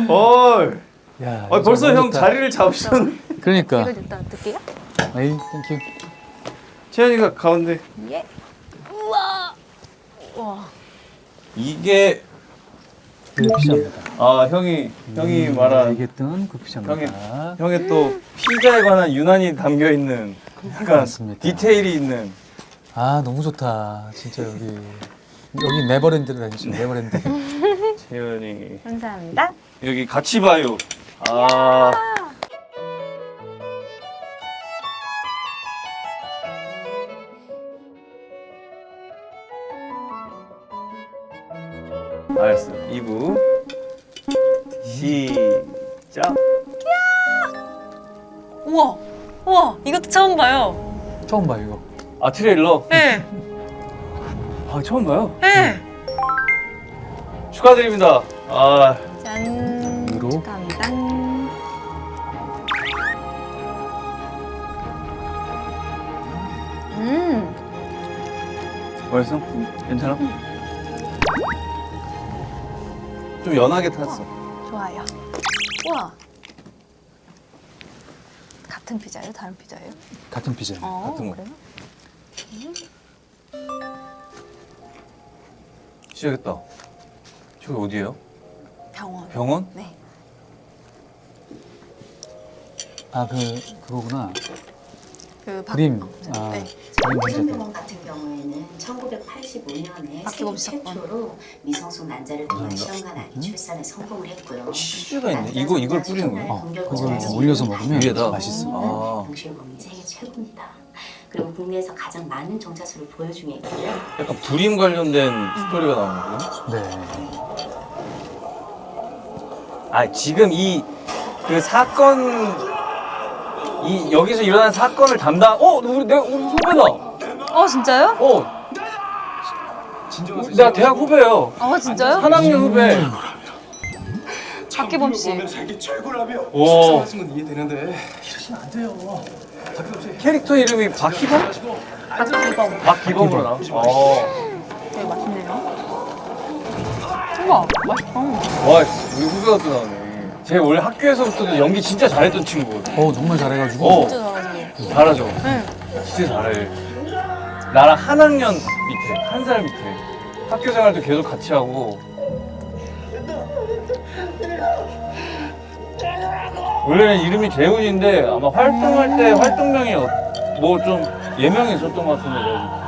어이. 야, 벌써 형 좋다. 자리를 잡으셨네. 그러니까. 이거 일단 뜰게요. 에이, 땡큐. 채연이가 가운데. 예. 우와. 와. 이게 그 피자입니다. 형이 말한 얘기했던 그 피자입니다. 형의 또 피자에 관한 유난히 담겨 있는 약간 맞습니다. 디테일이 있는. 아, 너무 좋다. 진짜 여기 네버랜드를 다니죠. 네버랜드. 채연이 감사합니다. 여기 같이 봐요. 알았어. 2부 시작. 우와. 우와. 이것도 처음 봐요. 처음 봐요, 이거. 트레일러. 네. 처음 봐요. 네. 축하드립니다. 짠. 으로. 축하합니다. 맛있어? 괜찮아? 좀 연하게 탔어. 좋아요. 우와. 같은 피자예요? 다른 피자예요? 같은 피자예요. 같은 거. 그래요? 시작했다. 저기 어디예요? 병원. 병원? 네. 아, 그거구나. 그 그림. 네. 그림 환자들. 병원 같은 경우에는 1985년에 바뀌고 세계 있었군. 최초로 미성숙 난자를 통한 시험관 아기 출산에 성공을 했고요. 치즈가 있네. 이걸 뿌리는 거야? 그걸 올려서 먹으면 위에다? 맛있어. 동실범이 세계 최고입니다. 그리고 국내에서 가장 많은 정자수를 보여 중에 있고요. 약간 불임 관련된 스토리가 나오는 거야? 네. 지금 그 사건 여기서 일어난 사건을 담당 우리 후배다. 진짜요? 나 대학 후배예요. 진짜요? 한 학년 후배. 박기범 씨. 세계 최고라며 오. 속상하신 건 이해되는데 이러시면 안 돼요. 캐릭터 이름이 박희범? 박기범. 박기범으로 나와. 되게 맛있네요. 우와, 맛있다. 와, 우리 후배가 또 나오네. 쟤 원래 학교에서부터도 연기 진짜 잘했던 친구거든. 정말 잘해가지고. 진짜 잘하시네요. 잘하죠. 네. 진짜 잘해. 나랑 한 학년 밑에, 한 살 밑에. 학교 생활도 계속 같이 하고. 원래는 이름이 재훈인데 아마 활동할 때 활동명이 뭐 좀 예명이 있었던 것 같은데 내가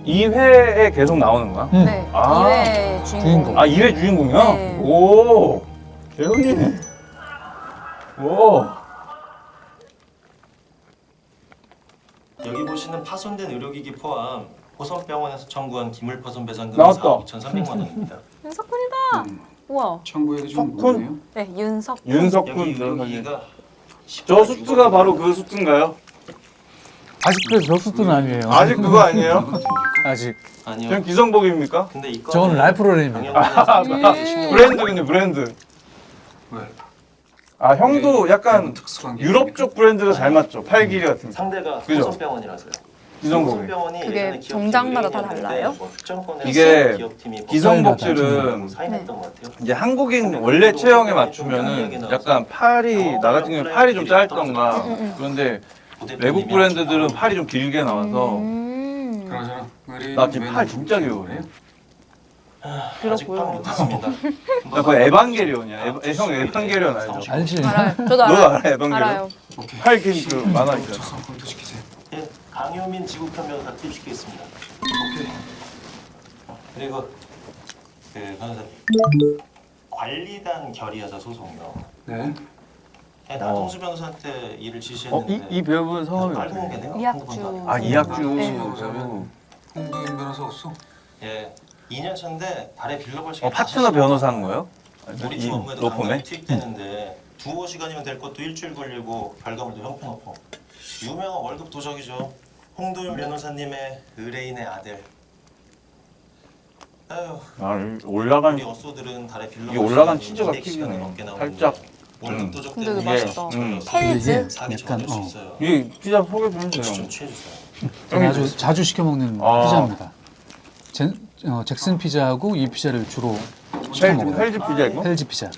2회에 계속 나오는 거야? 네. 아. 2회 주인공. 2회 주인공이야? 네. 오, 재훈이네. 오. 여기 보시는 파손된 의료기기 포함 호선병원에서 청구한 기물파손배상금은 나왔다. 4억 2,300만 원입니다. 윤석훈이다. 우와. 청구액이 좀 석훈? 높네요. 네, 윤석훈. 여기 윤석훈 의료기기가 저 수트가 바로 그 수트인가요? 아직 저 수트는 아니에요. 아직 그거 아니에요? 아직. 아니요. 그냥 기성복입니까? 근데 이 저건 건은 라이프로렌입니다. 병역관에서 브랜드군요, 브랜드. 왜? 형도 약간 특수한 게 유럽 쪽 브랜드가 잘 맞죠? 팔길이 같은 거. 상대가 그죠? 호선병원이라서요. 기성복이. 호선병원이 그게 예전에 기업팀 정장마다 다 의뢰인이었는데 달라요? 뭐 특정권에서 이게 기업팀이 기성복들은 사인했던 것 같아요. 이제 한국인 원래 체형에 맞추면은 약간 팔이 나 같은 경우는 팔이 좀 짧던가 그런데 외국 브랜드들은 팔이 좀 길게 나와서 그러잖아. 나 지금 팔 진짜 귀여워요. 아직 판 못했습니다. 나 거의 에반게리온이야. 형 에반게리온 알죠? 알지? 알아요. 저도 너도 알아요. 알아 에반게리온? 알아요. 팔 긴 그 만화 있잖아. 저 컴퓨터 시키세요. 예, 강효민 지구편 변호사 투입시키겠습니다. 오케이. 그리고 그 변호사님 관리단 결의하자 소송이요. 네. 예, 나동수 변호사한테 일을 지시했는데 이 배우분 성함이 알고 어떻게 보겠네요. 이학주. 이학주. 네. 홍도인 변호사 없어? 예, 2년 차인데 달에 빌러볼 시간 파트너 변호사 한 거예요? 우리 이 팀 업무에도 로펌에? 강남이 투입되는데 두어 시간이면 될 것도 일주일 걸리고 결과물도 형편없고 유명한 월급 도적이죠. 홍도윤 변호사님의 의뢰인의 아들. 아유, 올라간 우리 어쏘들은 달에 빌러 이게 올라간 치즈가 튀기네. 살짝. 월급 도적 근데 때문에 이게 맛있다. 음. 펠즈? 사기 약간, 저질 수 있어요. 이 피자 소개 좀 혹시 좀 해주세요. 취해주세요. 제가 아주 자주 시켜 먹는 아. 피자입니다. 잭슨 피자하고 이 피자를 주로 시켜 먹어요. 헬지 피자 이거? 헬지 피자.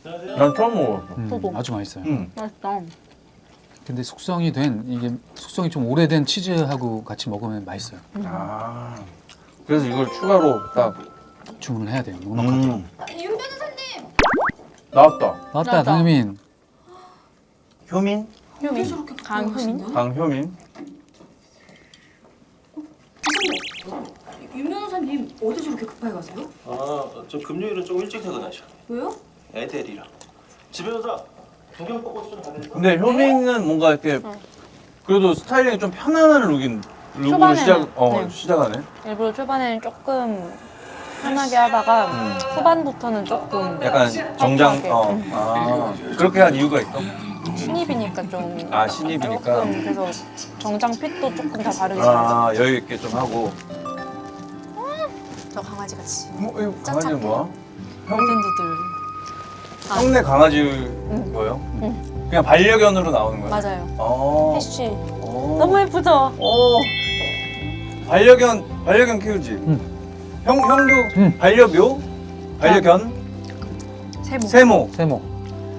난 처음 먹어봤어. 저도. 아주 맛있어요. 맛있다. 근데 숙성이 좀 오래된 치즈하고 같이 먹으면 맛있어요. 아, 그래서 이걸 추가로 딱. 주문을 해야 돼요. 넉넉하게. 윤 변호사님. 나왔다. 나왔다, 나왔다. 강유민. 효민? 효민. 강효민. 강효민? 윤 변호사님 어디 저렇게 급하게 가세요? 저 금요일은 조금 일찍 퇴근하셔. 왜요? 애들이랑. 집에 오자. 동경 뻗고 좀 가야 근데 효민은 뭔가 이렇게 그래도 스타일링이 좀 편안한 룩으로 초반에는, 네. 시작하네. 일부러 초반에는 조금 편하게 하다가 후반부터는 조금 약간 정장, 화이트하게. 그렇게 한 이유가 있어? 신입이니까 좀. 아, 신입이니까. 조금 그래서 정장 핏도 조금 다 다르지. 여유 있게 좀 하고. 저 강아지 같이. 뭐, 이거 강아지는 뭐야? 골든두들. 형네 강아지 뭐예요? 그냥 반려견으로 나오는 거야? 맞아요. 해쉬. 너무 너무 예쁘죠? 반려견 키우지? 형도 반려묘? 반려견? 세모. 세모.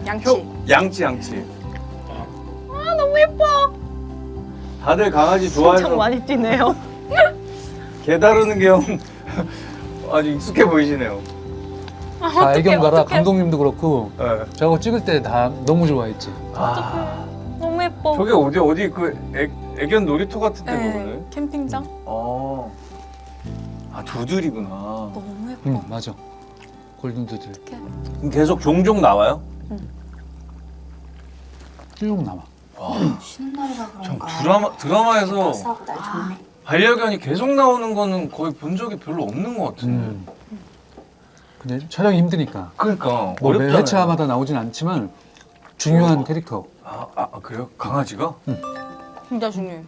양치. 양치. 아 너무 예뻐. 다들 강아지 엄청 좋아해서 많이 뛰네요. 개 다루는 게 형 아주 익숙해 보이시네요. 다 애견가라 어떡해. 감독님도 그렇고 네. 저거 찍을 때 다 너무 좋아했지. 너무 예뻐. 저게 어디 그 애견 놀이터 같은 데 네, 보네. 캠핑장? 두들이구나. 너무 예뻐. 맞아. 골든두들 그럼 계속 종종 나와요? 쭉 나와. 쉬는 날이라 참 그런가. 드라마에서 싸우고 날 좋네. 반려견이 계속 나오는 거는 거의 본 적이 별로 없는 것 같은데. 근데 촬영이 힘드니까. 그러니까 뭐 매 어렵잖아요. 회차마다 나오진 않지만 중요한 캐릭터. 그래요? 강아지가? 진짜 중요해.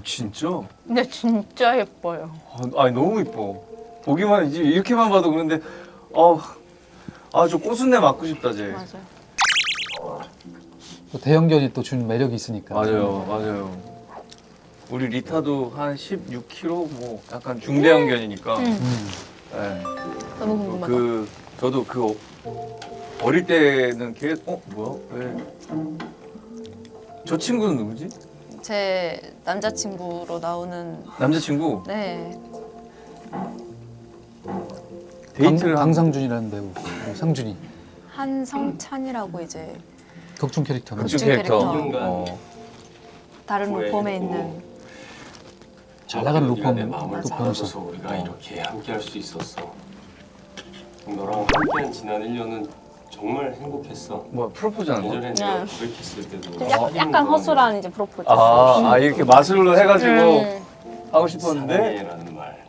진짜? 근데 진짜 예뻐요. 아니 너무 이뻐. 보기만 이제 이렇게만 봐도 그런데 저 꽃순내 맡고 싶다 쟤. 맞아요. 또 대형견이 또 준 매력이 있으니까. 맞아요. 우리 리타도 한 16kg 뭐 약간 중대형견이니까. 네. 너무 궁금하다. 저도 어릴 때는 뭐야? 왜? 저 친구는 누구지? 제 남자친구로 나오는 남자친구? 네. 데이트를 강상준이라는 배우. 상준이. 한성찬이라고 이제 격중 캐릭터. 극중 극중 캐릭터. 캐릭터. 다른 로펌에 있는 잘 나가는 로펌 내 마음을 또 받아줘서 변호사. 우리가 이렇게 함께할 수 있었어. 너랑 함께한 지난 1년은 정말 행복했어. 뭐야 프로포즈 하는 거? 예전에 네. 내가 고백했을 때도 좀 약간 허술한 이제 프로포즈. 이렇게 마술로 해가지고 음. 하고 싶었는데 사랑해라는 말.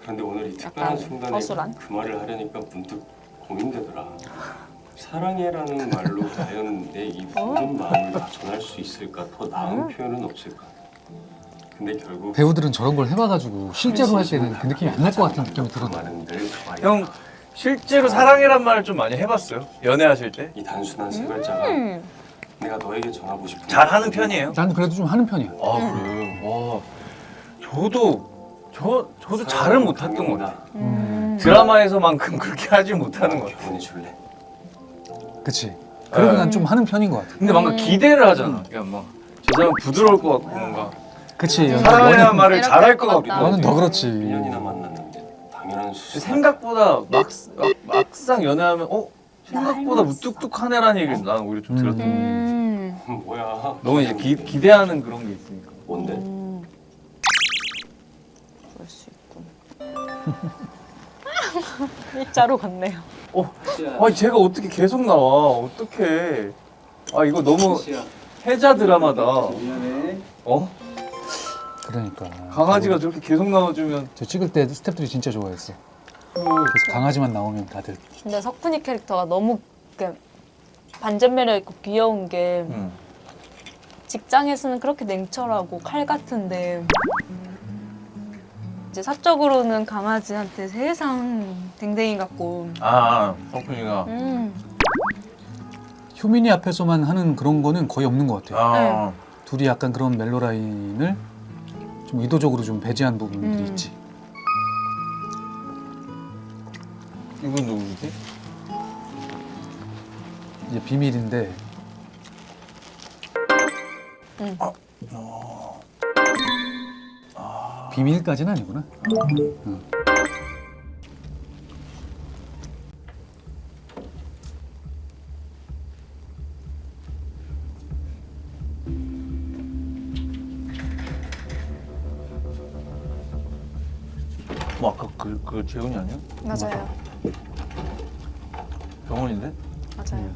그런데 오늘 이 특별한 약간 순간에 허술한? 그 말을 하려니까 문득 고민되더라. 사랑해라는 말로 과연 내 이 모든 마음을 다 전할 수 있을까? 더 나은 표현은 없을까? 근데 결국 배우들은 저런 걸 해봐가지고 실제로 할 때는 그 느낌이 안 날 것 같은 느낌이 들어. 말은 늘 좋아요. 형 실제로 사랑이란 말을 좀 많이 해봤어요? 연애하실 때? 이 단순한 세 글자가 내가 너에게 전하고 싶은 잘하는 편이에요? 난 그래도 좀 하는 편이야. 그래요? 와 저도 잘은 못했던 것 같아요. 네. 드라마에서만큼 그렇게 하지 못하는 것 같아요. 결혼해줄래? 그치. 그래도 네. 난 좀 하는 편인 것 같아. 근데 뭔가 기대를 하잖아. 그냥 저 사람 부드러울 것 같고 뭔가 그치. 사랑이란 말을 이렇게 잘할 것 맞다. 같기도 너는 더 하고. 그렇지. 1년이나 만났는데 당연한 수술. 생각보다 막상 연애하면 생각보다 무뚝뚝하네라는 얘기를 나는 오히려 좀 들었던 거 같아요. 뭐야? 너무 이제 기대하는 그런 게 있으니까. 뭔데? 그럴 수 있군. 일자로 걷네요. 쟤가 어떻게 계속 나와? 어떡해. 이거 너무 해자 드라마다. 미안해. 그러니까. 강아지가 저렇게 계속 나와주면 저 찍을 때 스태프들이 진짜 좋아했어. 그래서 강아지만 나오면 다들. 근데 석훈이 캐릭터가 너무 반전 매력 있고 귀여운 게 직장에서는 그렇게 냉철하고 칼 같은데 이제 사적으로는 강아지한테 세상 댕댕이 같고. 석훈이가. 효민이 앞에서만 하는 그런 거는 거의 없는 것 같아요. 둘이 약간 그런 멜로 라인을 좀 의도적으로 좀 배제한 부분들이 있지. 이분 누구지? 이제 비밀인데 비밀까지는 아니구나. 뭐 아까 그 재훈이 아니야? 맞아요. 병원인데? 맞아요.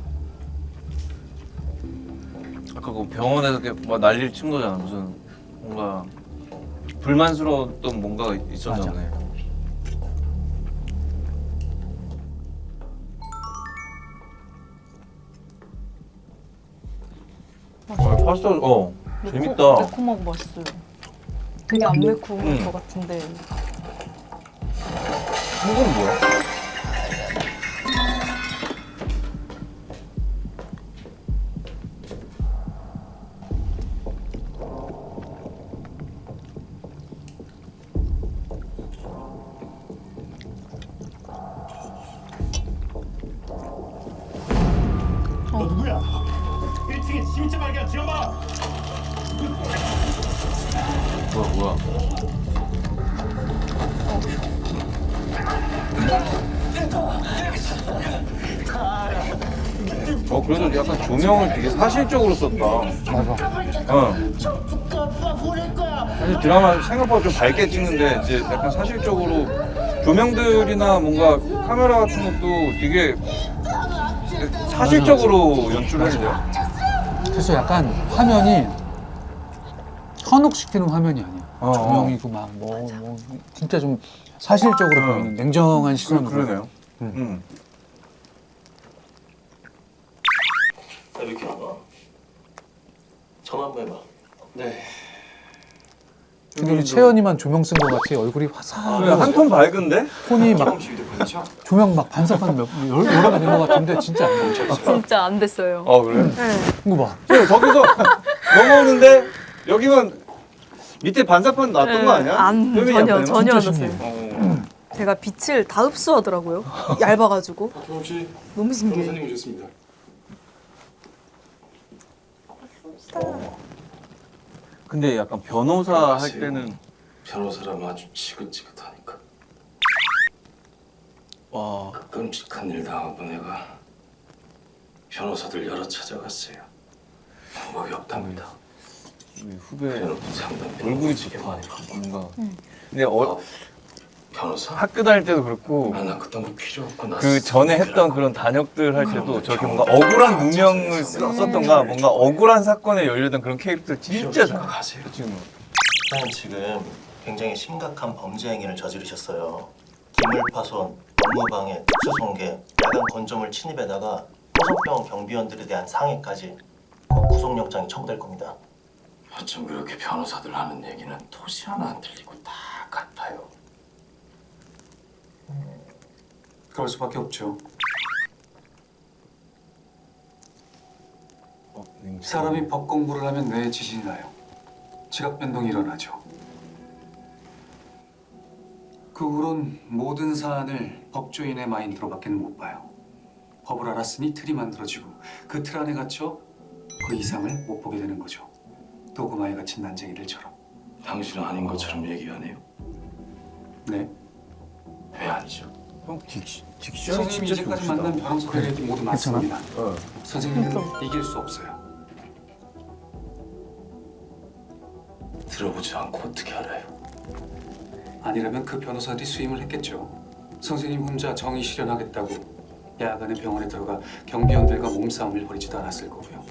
아까 그 병원에서 이렇게 막 난리를 친 거잖아. 무슨 뭔가 불만스러웠던 뭔가가 있었나 맞아. 보네. 파스타 재밌다. 매콤하고 맛있어요. 되게 안 매콤한 것 같은데. 이건 뭐야? 너 누구야? 1층에 진짜 발견 지어봐. 뭐야? 그래도 약간 조명을 되게 사실적으로 썼다. 맞아. 사실 드라마 생각보다 좀 밝게 찍는데 이제 약간 사실적으로 조명들이나 뭔가 카메라 같은 것도 되게 사실적으로 연출했는데요. 그래서 약간 화면이 현혹시키는 화면이 아니야. 어. 조명이고 막 뭐 진짜 좀 사실적으로 어. 보이는 냉정한 시선으로. 그러네요. 왜 이렇게 안 와? 전화 한번 해봐. 네. 근데 우리 채연이만 조명 쓴 것 같이 얼굴이 화사하고 한톤 밝은데? 폰이 막 조명 막 반사판 여러 개 된 것 같은데 진짜 안 보여. 진짜 안 됐어요. 그래? 네. 이거 봐. 저기서 넘어오는데 여기만 밑에 반사판 놨던 네, 거 아니야? 안, 표면이 전혀 약간 전혀 안 진짜 됐어요. 제가 빛을 다 흡수하더라고요. 얇아가지고. 혹시 너무 신기해. 변호사님 오셨습니다. 근데 약간 변호사 할 때는 변호사라면 아주 지긋지긋하니까. 와 끔찍한 일 당하고 내가 변호사들 여러 찾아갔어요. 방법이 없답니다. 우리 후배 그래놓고 상담 얼굴이 좋다. 뭔가. 근데 변호사? 학교 다닐 때도 그렇고 나 그딴 거 필요 없고 나 그 전에 했던 그런 단역들 할 때도 저렇게 뭔가 억울한 누명을 썼던가 뭔가 억울한 사건에 연루된 그런 캐릭터 진짜 잘. 가세요. 지금 사장님 지금 굉장히 심각한 범죄 행위를 저지르셨어요. 기물파손, 업무방해, 특수손괴, 야간 건조물 침입에다가 호성병 경비원들에 대한 상해까지 곧 구속영장이 청구될 겁니다. 어쩜 그렇게 변호사들 하는 얘기는 토시 하나 안 들리고 다 같아요. 그럴 수밖에 없죠. 사람이 법 공부를 하면 뇌에 지진이 나요. 지각 변동이 일어나죠. 그 후론 모든 사안을 법조인의 마인드로밖에 못 봐요. 법을 알았으니 틀이 만들어지고 그 틀 안에 갇혀 그 이상을 못 보게 되는 거죠. 도구마에 갇힌 난쟁이들처럼. 당신은 아닌 것처럼 얘기하네요. 네. 왜 아니죠? 형 딕션이 선생님이 진짜 이제까지 좋으시다. 만난 변호사들 얘기 모두 맞습니다. 선생님은 이길 수 없어요. 들어보지 않고 어떻게 알아요? 아니라면 그 변호사들이 수임을 했겠죠. 선생님 혼자 정의 실현하겠다고 야간에 병원에 들어가 경비원들과 몸싸움을 벌이지도 않았을 거고요.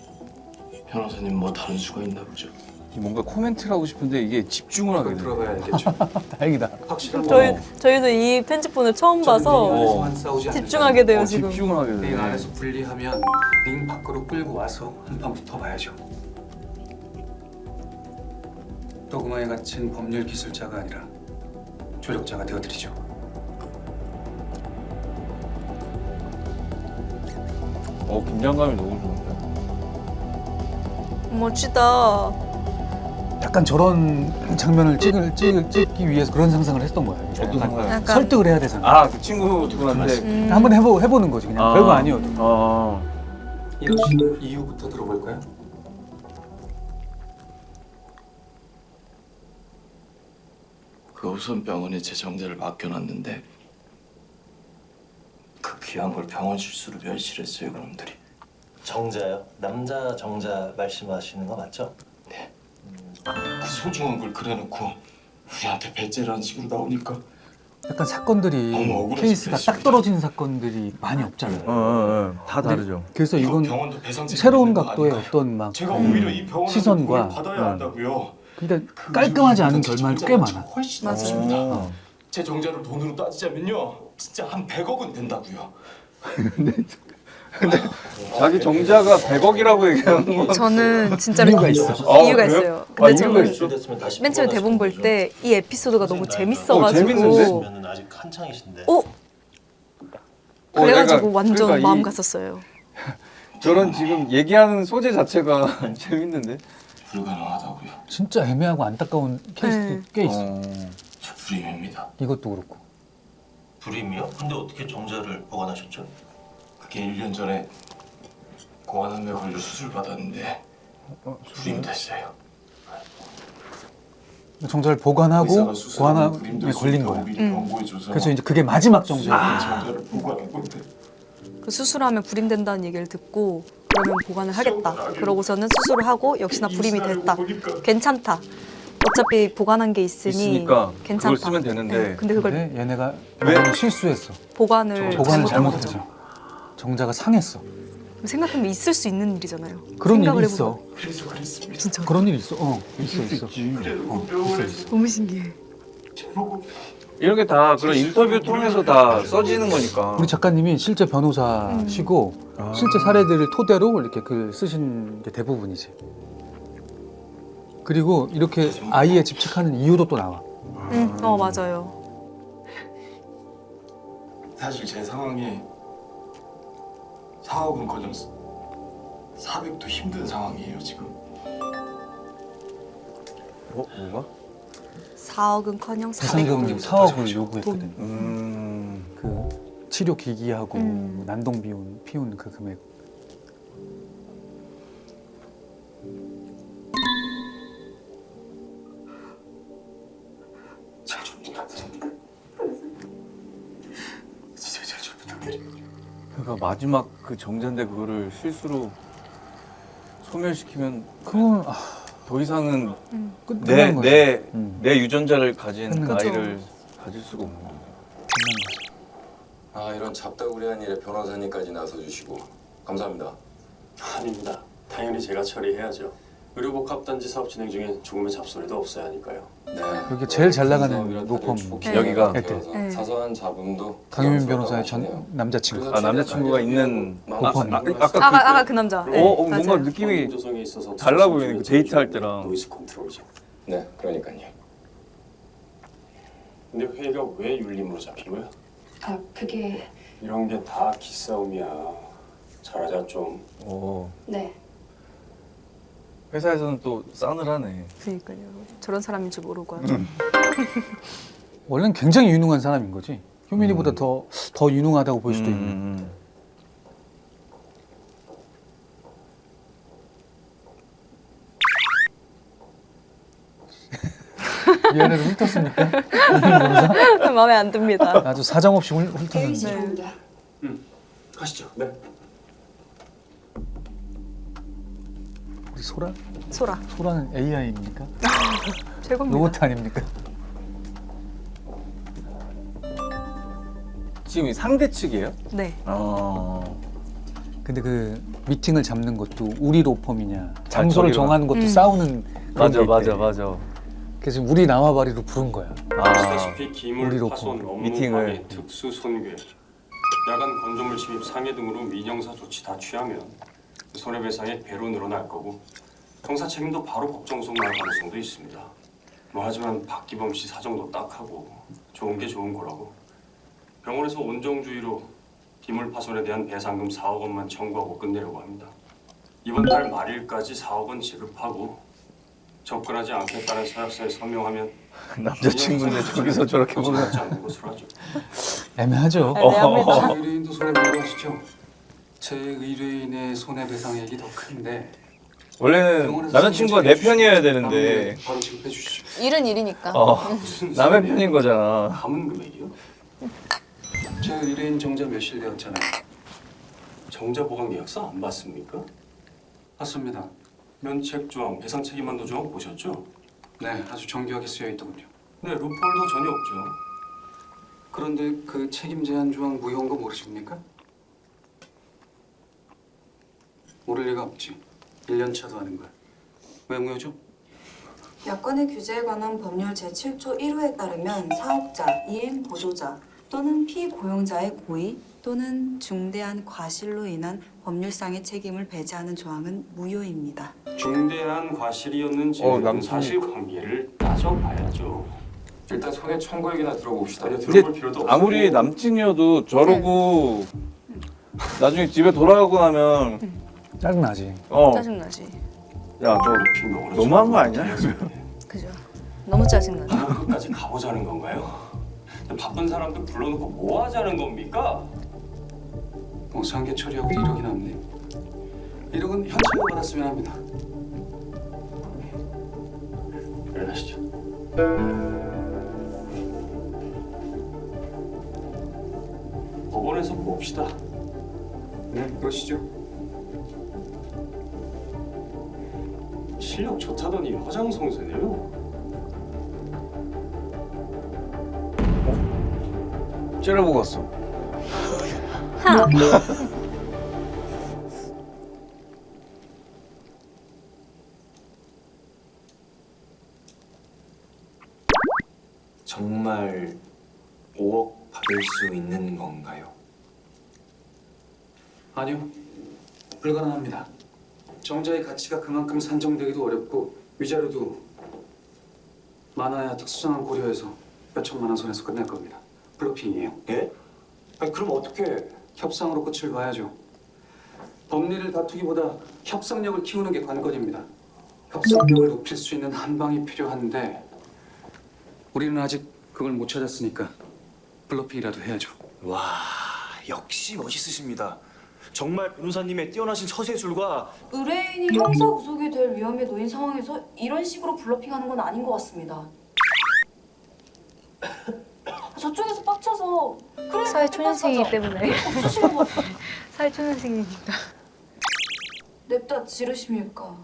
변호사님 뭐 다른 수가 있나 보죠? 뭔가 코멘트를 하고 싶은데 이게 집중을 하게 그건 돼. 들어봐야 알겠죠. 다행이다. 확실한 저희도 이 편집본을 처음 봐서 집중하게 돼요 지금. 집중을 하게 돼. 링 안에서 분리하면 링 밖으로 끌고 와서 한판 붙어봐야죠. 도구마에 갇힌 법률 기술자가 아니라 조력자가 되어드리죠. 긴장감이 너무 좋은데. 멋지다. 약간 저런 장면을 찍기 위해서 그런 상상을 했던 거야. 이게. 어떤 상황? 약간 설득을 해야 되잖아. 아, 그 친구분한테. 한번 해보는 거지. 그냥 별거 아니어도. 이러신 이유부터 들어볼까요? 그 우선병원에 제 정자를 맡겨놨는데 그 귀한 걸 병원 실수로 멸실했어요 그놈들이. 정자요? 남자 정자 말씀하시는 거 맞죠? 그 소중한 걸 그래놓고 우리한테 배째라는 식으로 나오니까 약간 사건들이 너무 억울해서 케이스가 딱 그랬습니다. 떨어지는 사건들이 많이 없잖아요. 다 다르죠. 그래서 이건 병원도 배상 책임이 새로운 있는 거 각도의 아닌가요? 어떤 막 제가 오히려 이 병원에서 시선과 돈을 받아야 한다고요. 그러니까 깔끔하지 않은 결말도 꽤 많아. 훨씬 맞아요. 많습니다. 제 정자를 돈으로 따지자면요, 진짜 한 100억은 된다고요. 자기 정자가 100억이라고 얘기하는 거. 저는 진짜로 이유가 있어. 이유가 그래요? 있어요. 아, 근데 이유가 저는 있어? 맨 처음에 대본 볼 때 이 에피소드가 너무 재밌어가지고 재밌는데? 그러면은 아직 한창이신데. 그래가지고 내가- 완전 그러니까 마음 이- 갔었어요. 저런 지금 얘기하는 소재 자체가 재밌는데. 불가능하다고요. 진짜 애매하고 안타까운 케이스도 네. 꽤 있어. 저 불임입니다. 이것도 그렇고. 불임이요? 근데 어떻게 정자를 보관하셨죠? 그게 1년 전에 고환암에 걸려 수술 받았는데 불임됐어요. 정자를 보관하고 의사가 수술하면 고환암에 불임될 수 걸린 있다고 거야. 미리 경고해줘서 그래서 이제 그게 마지막 정자야. 정자를 보관한 건데 그 수술하면 불임된다는 얘기를 듣고 그러면 보관을 하겠다. 그러고서는 수술을 하고 역시나 불임이 됐다. 괜찮다. 어차피 보관한 게 있으니 있으니까 괜찮다. 그걸 쓰면 되는데. 네, 근데 그걸 근데 얘네가 왜? 이번에 실수했어. 보관을 보관을 잘못한 거죠. 잘못했어. 정자가 상했어. 생각하면 있을 수 있는 일이잖아요. 그런 생각을 일이 있어. 그래서 그랬습니다. 진짜 그런 일이 있어. 있어. 그래놓고 병원에서 너무 신기해. 저보고 이런 게 다 그런 인터뷰 통해서 다 써지는 거니까. 우리 작가님이 실제 변호사시고 실제 사례들을 토대로 이렇게 글 쓰신 게 대부분이지. 그리고 이렇게 아이에 집착하는 이유도 또 나와. 맞아요. 사실 제 상황이 4억은커녕 400도 힘든 상황이에요 지금. 뭐가? 4억은커녕 배상금 4억을 요구했거든. 음. 그 치료 기기하고 난동 피운 그 금액. 잘 좀 부탁드립니다. 진짜 잘 좀 부탁드립니다. 그러니까 마지막 그 정자인데 그거를 실수로 소멸시키면 그건 더 이상은 끝난 거지. 내 유전자를 가진 끝난 거죠. 아이를 가질 수가 없는 거야. 아, 이런 잡다구리한 일에 변호사님까지 나서주시고 감사합니다. 아닙니다. 당연히 제가 처리해야죠. 의료복합단지 사업 진행 중에 죽음의 잡소리도 없어야 하니까요. 네. 여기 제일 잘 나가는 사업이라 로펌. 다들 네. 여기가 되어서 네. 사소한 잡음도 강유민 변호사의 부담스럽다고 전 남자친구. 하시네요. 남자친구가 있는 로펌. 아까 그 남자. 네, 뭔가 맞아요. 느낌이 조성에 있어서 달라 보이네, 그 데이트할 때랑. 노이즈 컨트롤이죠. 네, 그러니까요. 근데 회의가 왜 율림으로 잡힌 거야? 아, 그게 이런 게 다 기싸움이야. 잘하자 좀. 네. 회사에서는 또 싸늘하네. 그러니까요. 저런 사람인 줄 모르고 하죠. 원래는 굉장히 유능한 사람인 거지. 효민이보다 더 유능하다고 볼 수도 있는. 미안해도 훑었습니까? 마음에 안 듭니다. 아주 사정없이 훑었는데. 네. 가시죠. 네. 우리 소라? 소라. 소라는 AI입니까? 최고입니다. 로봇 아닙니까? 지금 이 상대 측이에요? 네. 근데 그 미팅을 잡는 것도 우리 로펌이냐 장소를 저기로. 정하는 것도 싸우는 그런 게 있대. 맞아. 그래서 우리 남아바리로 부른 거야. 아시다시피 우리 기물 로펌. 파손, 업무 미팅을. 방해, 특수 손괴, 야간 건조물 침입 상해 등으로 민형사 조치 다 취하면 손해배상이 배로 늘어날 거고 형사 책임도 바로 법정 소송할 가능성도 있습니다. 하지만 박기범 씨 사정도 딱하고 좋은 게 좋은 거라고. 병원에서 온정주의로 기물 파손에 대한 배상금 4억 원만 청구하고 끝내려고 합니다. 이번 달 말일까지 4억 원 지급하고 접근하지 않겠다는 서약서에 서명하면 남자친구인데 저기서 저렇게 보면 하지 않는 것으로 하죠. 애매하죠. 애매합니다. 의뢰인도 손해배상하시죠? 제 의뢰인의 손해배상액이 더 큰데 원래는 남자친구가 내 편이어야 되는데 바로 지급해 주시죠. 일은 일이니까. 남의 편인 거잖아. 남은 금액이요? 제 의뢰인 정자 멸실되었잖아요. 정자 보강 계약서 안 봤습니까? 맞습니다. 면책 조항, 배상 책임 한도 조항 보셨죠? 네, 아주 정교하게 쓰여 있더군요. 네, 루폴도 전혀 없죠. 그런데 그 책임 제한 조항 무효한 거 모르십니까? 모를 리가 없지. 1년 차도 하는 걸. 왜 무효죠? 약관의 규제에 관한 법률 제7조 1호에 따르면 사업자, 이행 보조자 또는 피고용자의 고의 또는 중대한 과실로 인한 법률상의 책임을 배제하는 조항은 무효입니다. 중대한 과실이었는지 남친이- 사실관계를 따져봐야죠. 일단 손해 청구 얘기나 들어봅시다. 아니, 근데 들어볼 필요도 없고 아무리 남친이어도 저러고 나중에 집에 돌아가고 나면 짜증나지. 짜증나지. 야 너 너무한 거 아니야? 그죠. 너무 짜증나죠. 뭐 끝까지 가보자는 건가요? 바쁜 사람들 불러놓고 뭐 하자는 겁니까? 상계 처리하고 1억이 남네. 1억은 현찰로 받았으면 합니다. 일어나시죠. 법원에서 봅시다. 네, 그러시죠. 실력 좋다더니 허장성세네요. 째려보고 왔어. 정말 5억 받을 수 있는 건가요? 아니요, 불가능합니다. 정자의 가치가 그만큼 산정되기도 어렵고 위자료도 많아야 특수상황 고려해서 몇 천만 원 선에서 끝날 겁니다. 블러핑이에요. 예? 아니 그럼 어떻게? 협상으로 끝을 봐야죠. 법리를 다투기보다 협상력을 키우는 게 관건입니다. 협상력을 높일 수 있는 한 방이 필요한데 우리는 아직 그걸 못 찾았으니까 블러핑이라도 해야죠. 와, 역시 멋있으십니다. 정말 변호사님의 뛰어나신 서세술과 의뢰인이 형사 구속이 될 위험에 놓인 상황에서 이런 식으로 블러핑하는 건 아닌 것 같습니다. 저쪽에서 빡쳐서 그래 사회 초년생이기 때문에. 없으시는 거 사회 초년생이니까. 냅다 지르십니까?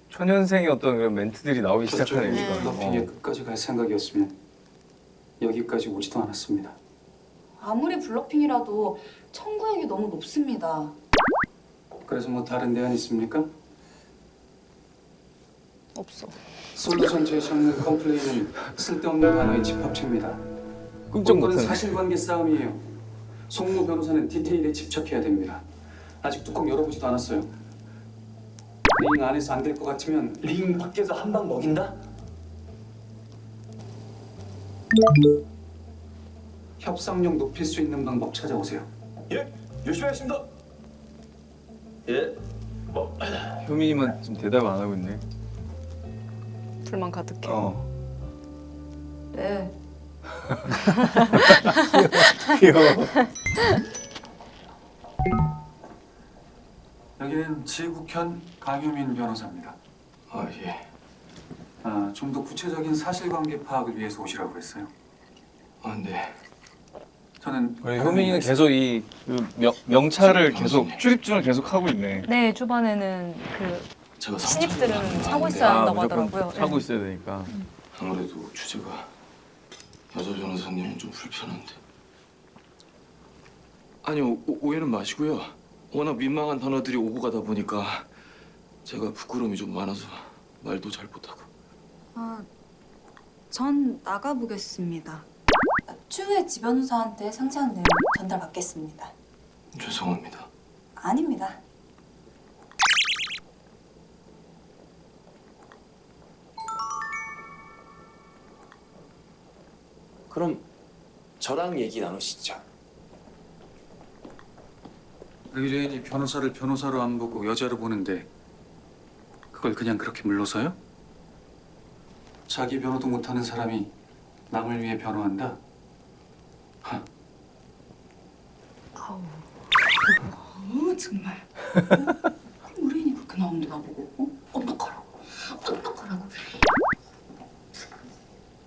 초년생의 어떤 그런 멘트들이 나오기 저쪽에 시작하니까. 블러핑에 끝까지 갈 생각이었으면 여기까지 오지도 않았습니다. 아무리 블러핑이라도 청구액이 너무 높습니다. 그래서 뭐 다른 대안 있습니까? 없어. 솔루션 제시 없는 컴플레인은 쓸데없는 단어의 집합체입니다. 끔찍 본건은 못하네. 사실관계 싸움이에요. 송무 변호사는 디테일에 집착해야 됩니다. 아직 뚜껑 열어보지도 않았어요. 링 안에서 안 될 것 같으면 링 밖에서 한 방 먹인다? 협상력 높일 수 있는 방법 찾아오세요. 예, 열심히 하겠습니다. 예. 효민이만 지금 대답 안 하고 있네. 불만 가득해. 네. 귀여워. 여기는 지국현 강효민 변호사입니다. 아 예. 좀 더 구체적인 사실관계 파악을 위해서 오시라고 했어요. 아 네. 저는 효민이는 계속 이 명찰을 계속 출입증을 계속 하고 있네. 네, 초반에는 그 제가 신입들은 사고 있어야 한다고 무조건 하더라고요. 사고 네. 있어야 되니까. 아무래도 주제가 여자 변호사님은 좀 불편한데. 아니요, 오해는 마시고요. 워낙 민망한 단어들이 오고 가다 보니까 제가 부끄러움이 좀 많아서 말도 잘 못하고. 전 나가보겠습니다. 추후에 지 변호사한테 상세한 내용 전달받겠습니다. 죄송합니다. 아닙니다. 그럼 저랑 얘기 나누시죠. 의뢰인이 변호사를 변호사로 안 보고 여자로 보는데 그걸 그냥 그렇게 물러서요? 자기 변호도 못하는 사람이 남을 위해 변호한다? 하, 정말. 의뢰인이 그렇게 나오는데 나보고 어떡하라고.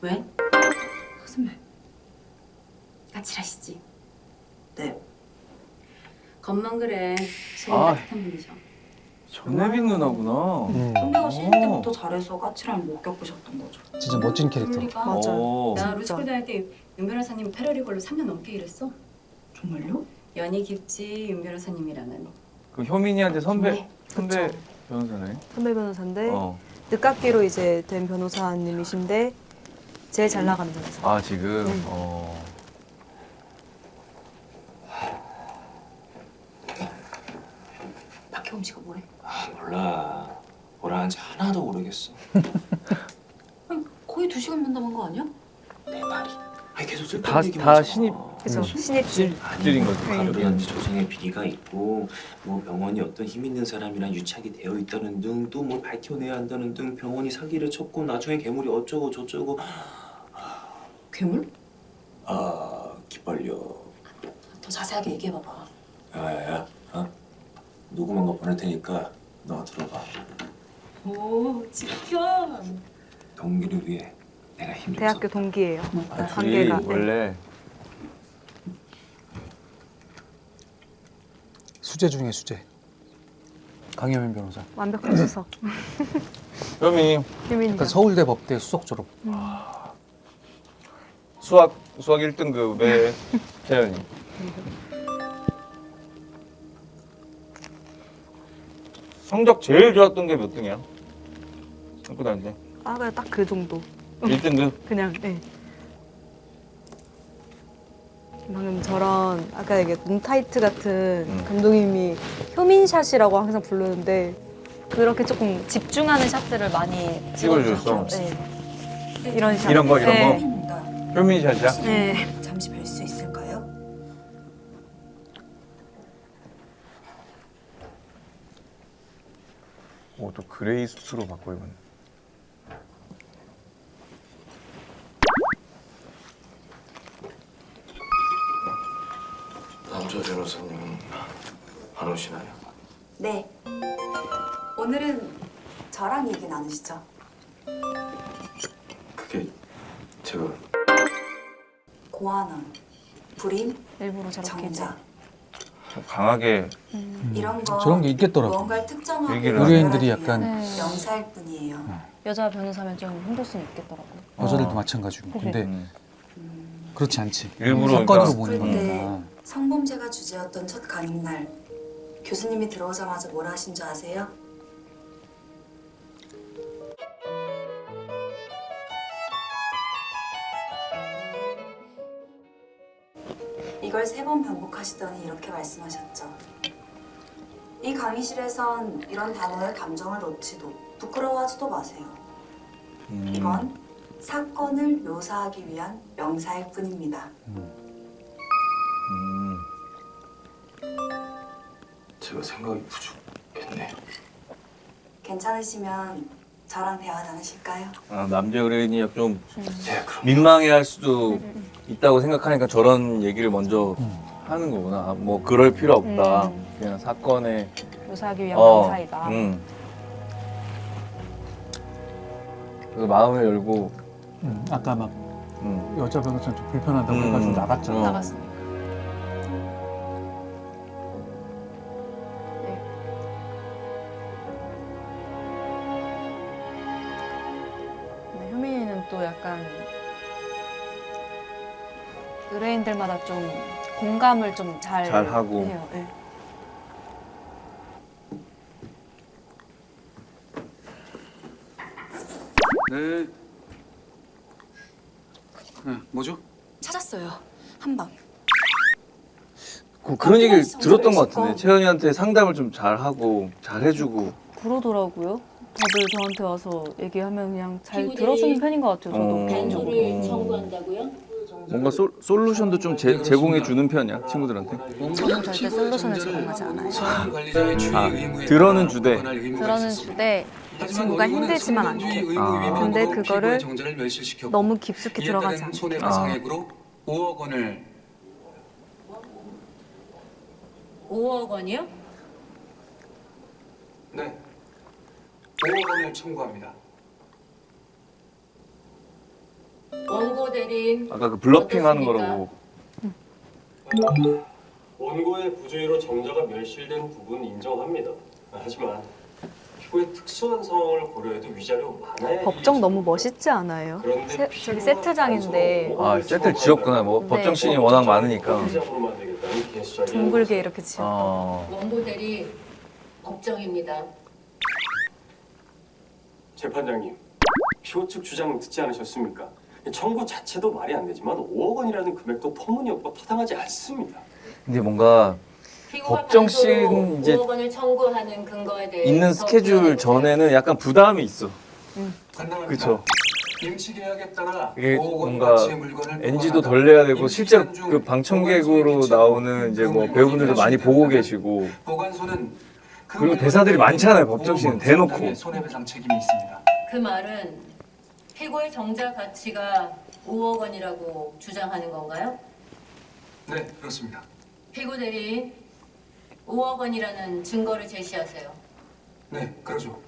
왜? 선배. 까칠하시지? 네. 겉만 그래. 속은 아. 따뜻한 분이셔. 전혜빈 누나구나. 선배가 신인 때부터 잘해서 까칠함을 못 겪으셨던 거죠. 진짜 멋진 캐릭터. 그러니까 오. 나 로스쿨 다닐 때 윤 변호사님 패러리걸로 3년 넘게 일했어. 정말요? 연이 깊지 윤 변호사님이랑은. 그 효민이한테 선배 그쵸. 변호사네. 선배 변호사인데 어. 늦깎이로 이제 된 변호사님이신데 제일 잘 나가는 변호사. 아 지금. 네. 어. 박혜원 씨가 뭐래? 아 몰라. 뭐라 하는지 하나도 모르겠어. 아니, 거의 2시간 면담한 거 아니야? 내 말이. 아니 계속 다- 쓸데없는 얘기만 다 하잖아. 신입. 그래서 신입질. 들인 거지. 가로리한테 조상의 비리가 있고 뭐 병원이 어떤 힘 있는 사람이랑 유착이 되어 있다는 등 또 뭘 밝혀내야 한다는 등 병원이 사기를 쳤고 나중에 괴물이 어쩌고 저쩌고 괴물? 아 기빨려. 더 자세하게 얘기해봐봐. 야야야 녹음한 거 보낼 테니까 너 들어봐. 오 지켜. 동기를 위해 내가 힘 좀 대학교 동기예요. 아, 관계가. 둘이 원래 수재 중에 수재. 강혜민 변호사. 완벽한 수석. 효민이 효민이요. 약간 서울대 법대 수석 졸업. 수학 1등급의 재현이. 성적 제일 좋았던 게 몇 등이야? 학교 다닐 때. 아 그냥 딱 그 정도. 1등급? 그냥 예. 방금 저런 아까 얘기 문타이트 같은 감독님이 효민샷이라고 항상 부르는데 그렇게 조금 집중하는 샷들을 많이 찍어주셨어? 네. 이런 샷. 이런 거, 이런 네. 거? 효민샷이야? 네. 잠시 뵐 수 있을까요? 오, 또 그레이 수트로 바꿔 입었네. 남자 변호사님은 안 오시나요? 네. 오늘은 저랑 얘기 나누시죠. 그게 제가 고아원, 불임, 일부러 저렇게 이제 정자 좀 강하게 이런 거 저런 게 있겠더라고. 무언가를 특정하고 얘기를 의뢰인들이 연결하기는 약간 네. 명사일 뿐이에요. 여자 변호사면 좀 힘들 수는 있겠더라고요. 여자들도 마찬가지고. 근데 그렇지 않지. 일부러 사건으로 그러니까 보는 그때 거니까. 성범죄가 주제였던 첫 강의날 교수님이 들어오자마자 뭐라 하신 줄 아세요? 이걸 3번 반복하시더니 이렇게 말씀하셨죠. 이 강의실에선 이런 단어에 감정을 놓지도 부끄러워하지도 마세요. 이건 사건을 묘사하기 위한 명사일 뿐입니다. 제가 생각이 부족했네. 괜찮으시면 저랑 대화 나누실까요? 아, 남자 의뢰인이 좀 네, 그럼 민망해할 수도 있다고 생각하니까 저런 얘기를 먼저 하는 거구나. 아, 뭐 그럴 필요 없다. 그냥 사건에 묘사하기 위한 명사이다. 그래서 마음을 열고 아까 막 여자 변호사는 좀 불편하다고 해가지고 나갔잖아. 나갔습니다. 네, 효민이는 또 약간 의뢰인들마다 좀 공감을 좀 잘 하고. 해요. 네. 네. 네, 뭐죠? 찾았어요. 한 방. 그런 얘기를 정말 들었던 것 있을까? 같은데 채연이한테 상담을 좀 잘하고 잘해주고. 그러더라고요. 다들 저한테 와서 얘기하면 그냥 잘 피고들이 들어주는 편인 것 같아요. 저도 어. 개인적으로. 단조를 청구한다고요? 뭔가 솔루션도 좀 제공해 주는 편이야 친구들한테. 저는 절대 솔루션을 제공하지 않아요. 관리자의 주의 아, 의무에 들어는 주되. 들어는 주되 친구가 힘들지만 않게. 근데 그거를 너무 깊숙이 들어가지 않게. 손해배상액으로 5억 원을 5억 원이요? 네. 5억 원을 청구합니다. 원고 대리인 아까 그 블러핑 하는 어떻습니까? 거라고. 원고의 부주의로 정자가 멸실된 부분 인정합니다. 하지만 피고의 특수한 상황을 고려해도 위자료 많아야 법정 너무 멋있지 않아요? 그런데 저기 세트장인데 아 세트를 지었구나. 뭐 네. 법정 씬이 워낙 많으니까. 피자으로만 되겠다는 개수작이 둥글게 이렇게 지어. 원고 대리 법정입니다. 재판장님, 피고 측 주장 듣지 않으셨습니까? 청구 자체도 말이 안 되지만 5억 원이라는 금액도 터무니없고 타당하지 않습니다. 근데 뭔가 피고가 법정 반소로 씬 이제 5억 원을 청구하는 근거에 대해 있는 스케줄 전에는 약간 부담이 있어. 간단합니다. 그쵸. 임시계약에 따라 이게 5억 원 뭔가 가치의 물건을 NG도 보관하다. 덜 내야 되고 임시 실제로 기간 중 그 방청객으로 나오는 이제 뭐 배우분들도 많이 보고 계시고 보관소는 그 그리고 물건을 대사들이 많잖아요, 5억 법정 원 씬은 대놓고. 상당의 손해배상 책임이 있습니다. 그 말은 피고의 정자 가치가 5억 원이라고 주장하는 건가요? 네, 그렇습니다. 피고 대리인 5억 원이라는 증거를 제시하세요. 네, 그러죠.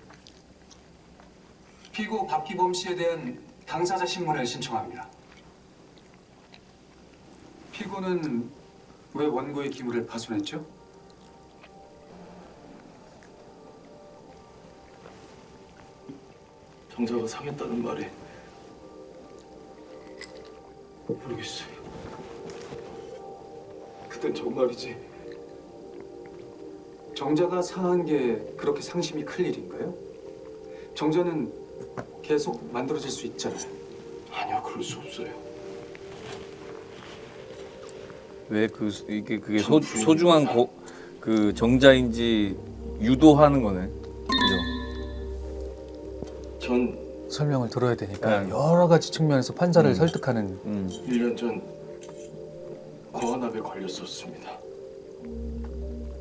피고 박희범 씨에 대한 당사자 신문을 신청합니다. 피고는 왜 원고의 기물을 파손했죠? 정자가 상했다는 말이 모르겠어요. 그땐 정말이지. 정자가 상한 게 그렇게 상심이 클 일인가요? 정자는 계속 만들어질 수 있잖아요. 아니요, 그럴 수 없어요. 왜 이게 그게 소중한 그 정자인지 유도하는 거네. 그죠? 전 설명을 들어야 되니까 네. 여러 가지 측면에서 판사를 설득하는 1년 전 고환압에 걸렸었습니다.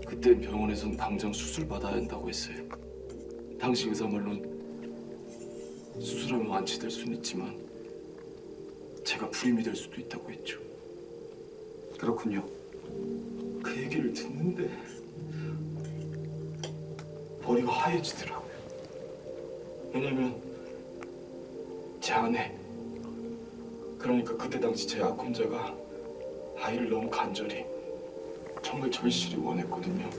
그때 병원에선 당장 수술 받아야 한다고 했어요. 당시 의사 말론 수술하면 완치될 수는 있지만 제가 불임이 될 수도 있다고 했죠. 그렇군요. 그 얘기를 듣는데 머리가 하얘지더라고요. 왜냐면 제 아내, 그러니까 그때 당시 제 약혼자가 아이를 너무 간절히, 정말 절실히 원했거든요.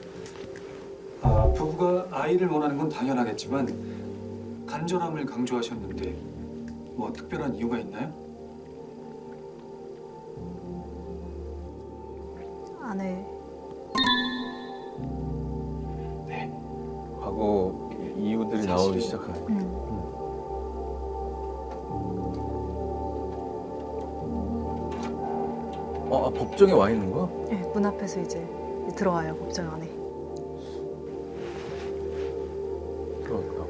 아, 부부가 아이를 원하는 건 당연하겠지만 간절함을 강조하셨는데 뭐 특별한 이유가 있나요? 아내. 네. 하고 이유들이 나오기 시작하네. 법정에 와 있는 거야? 네, 문 앞에서 이제 들어와요 법정 안에. 그러니까.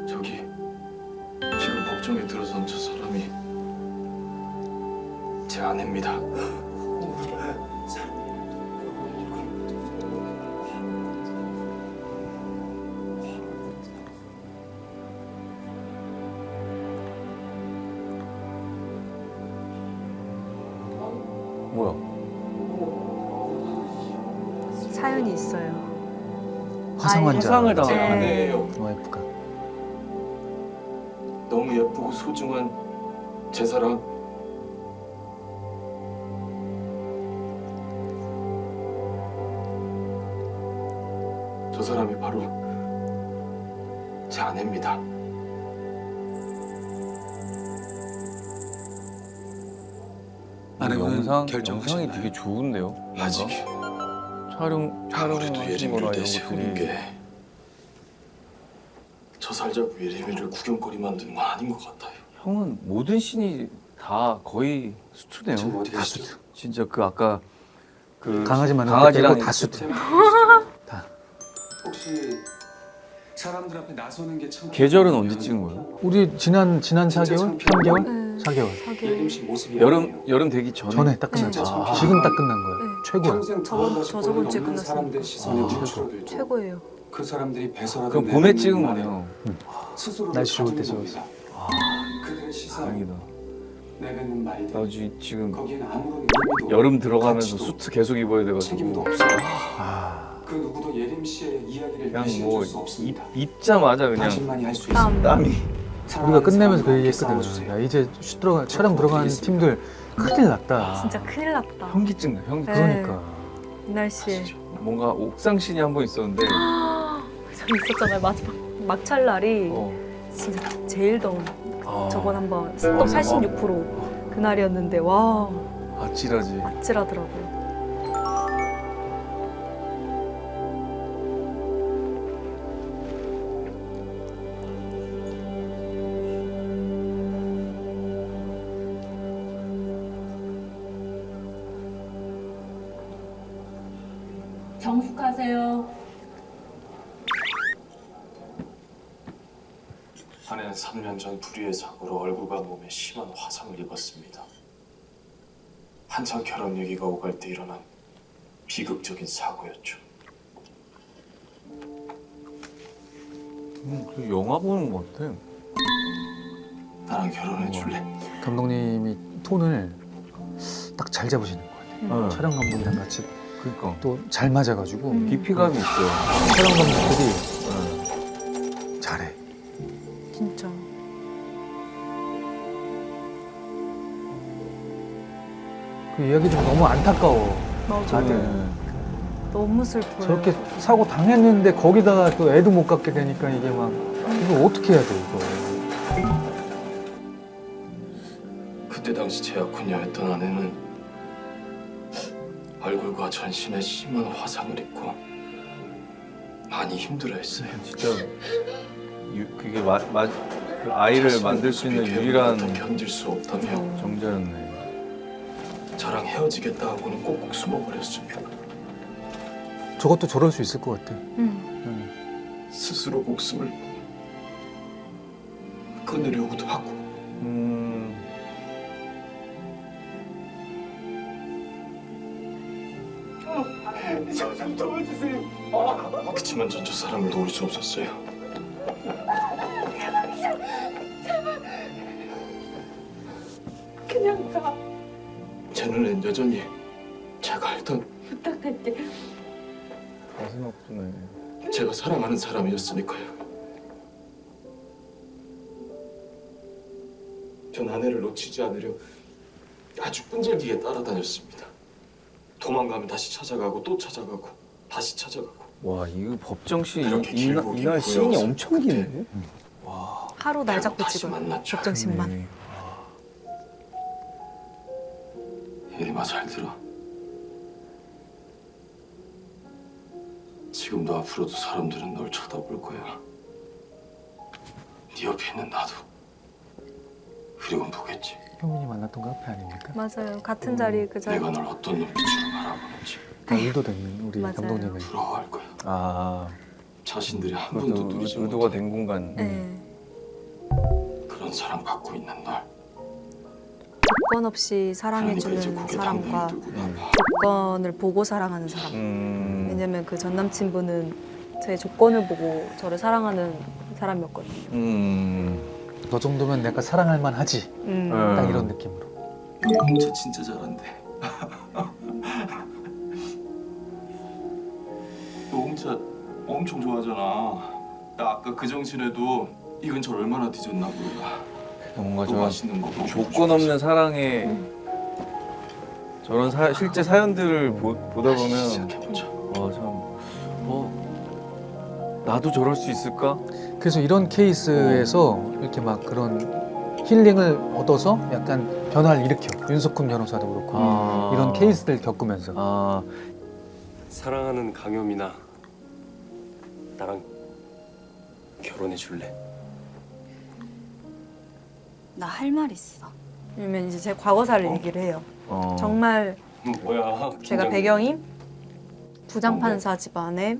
저기 지금 법정에 들어선 저 사람이 제 아내입니다. 뭐야? 사연이 있어요. 화상 환자. 화상을 제 당한 아내예요. 와이프가. 너무 예쁘고 소중한 제 사랑. 저 사람이 바로 제 아내입니다. 아내분은 영상이 되게 좋은데요. 뭔가? 아직 아무래도 촬영하신 예림이를 거나 이런 내세우는 것들이 게 저 살자고 예림이를 구경거리 만드는 건 아닌 것 같아요. 형은 모든 씬이 다 거의 수트네요. 지금 어디 다 계시죠? 수트. 진짜 그 아까 그 강아지만 강아지랑 다 수트. 혹시 사람들 앞에 나서는 게 참. 계절은 언제 찍은 거예요? 우리 지난 4개월? 3개월? 네. 4개월. 예림 씨 모습이 여름 되기 전에. 전에 딱 끝난 진짜 거야. 참 지금 딱 끝난 거야. 네. 최고야. 평생 저번 주에 끝났으니까. 사람들 시선에 노출되고 최고예요. 그 사람들이 배설하던 그럼 봄에 찍은 거네요. 스스로 날씨 좋을 때 찍었어. 그들의 시선 다행이다. 내뱉는 말들 나 지금 거기에는 아무런 의미도 여름 들어가면서 가치도 수트 계속 입어야 책임도 돼가지고 없어요. 아, 그 누구도 예림 씨의 이야기를 그냥 대신해 뭐 줄수 없습니다. 입자마자 그냥 당신만이 할 수 땀. 있습니다. 땀이. 우리가 끝내면서 그 사람을 얘기했거든. 싸워주세요. 야, 이제 촬영 들어가는 팀들 큰일 났다. 진짜 큰일 났다. 현기증 나 현기증. 네. 그러니까. 이 날씨에. 뭔가 옥상 씬이 한 번 있었는데 저 있었잖아요. 마지막 막찰 날이 어. 진짜 제일 더운. 아, 저번 한번 습도 86% 그날이었는데 와 아찔하지. 아찔하더라고요. 정숙하세요. 아내는 3년 전 불의의 사고로 얼굴과 몸에 심한 화상을 입었습니다. 한창 결혼 얘기가 오갈 때 일어난 비극적인 사고였죠. 그 영화 보는 것 같아. 나랑 결혼해 줄래? 감독님이 톤을 딱 잘 잡으시는 것 같아요. 촬영 감독이랑 같이 그러니까 또 잘 맞아가지고 깊이감이 있어요. 촬영 감독들이 잘해. 진짜. 그 이야기들이 너무 안타까워. 맞아. 아들. 너무 슬퍼요. 저렇게 사고 당했는데 거기다가 또 애도 못 갖게 되니까 이게 막 이거 어떻게 해야 돼 이거. 그때 당시 제약혼녀였던 아내는 얼굴과 전신에 심한 화상을 입고 많이 힘들어했어요. 진짜 그게 그 아이를 만들 수 있는 유일한 견딜 수 없다며 정자였네. 저랑 헤어지겠다 하고는 꼭꼭 숨어버렸습니다. 저것도 저럴 수 있을 것 같아. 스스로 목숨을 끊으려고도 하고 좀 도와주세요. 그치만 전 저 사람을 도울 수 없었어요. 그냥 가. 제 눈엔 여전히 제가 알던 부탁할게. 가슴 아프네. 제가 사랑하는 사람이었으니까요. 전 아내를 놓치지 않으려 아주 끈질기게 따라다녔습니다. 도망가면 다시 찾아가고 또 찾아가고 다시 찾아가고. 와 이거 법정씬 그렇게 길고 이날 긴 씬이 후에 엄청 기네. 와. 하루 날 잡고 다시 찍어요. 만났죠. 법정신만. 네. 예림아 잘 들어. 지금도 앞으로도 사람들은 널 쳐다볼 거야. 네 옆에 있는 나도. 그리고 보겠지. 효민이 만났던 그 앞에 아닙니까? 맞아요. 같은 자리 그 자리. 내가 널 어떤 눈빛으로 바라보는지 다 의도된 우리 맞아요. 감독님의. 부러워할 거야. 아 자신들이 한 번도 그것도 누리지 의도가 못한 된 공간. 네. 그런 사랑 갖고 있는 널. 조건 없이 그러니까 이제 사랑해주는 고개 사람과 당기는 뜨고 나봐. 조건을 보고 사랑하는 사람. 왜냐면 그 전 남친분은 제 조건을 보고 저를 사랑하는 사람이었거든요. 너 정도면 내가 사랑할 만하지. 딱 이런 느낌으로. 너 혼자 진짜 잘한대. 너 혼자 엄청 좋아하잖아. 나 아까 그 정신에도 이 근처 얼마나 뒤졌나 몰라. 뭔가 너 맛있는 거 먹고 조건 없는 사랑에 저런 실제 사연들을 보다 보면 시작해보자. 나도 저럴 수 있을까? 그래서 이런 케이스에서 이렇게 막 그런 힐링을 얻어서 약간 변화를 일으켜. 윤석훈 변호사도 그렇고 이런 케이스들 겪으면서. 사랑하는 강효민아, 나랑 결혼해 줄래? 나 할 말 있어. 왜냐면 이제 제 과거사를 얘기를 해요. 어. 정말 뭐야? 제가 배경이 부장판사 집안에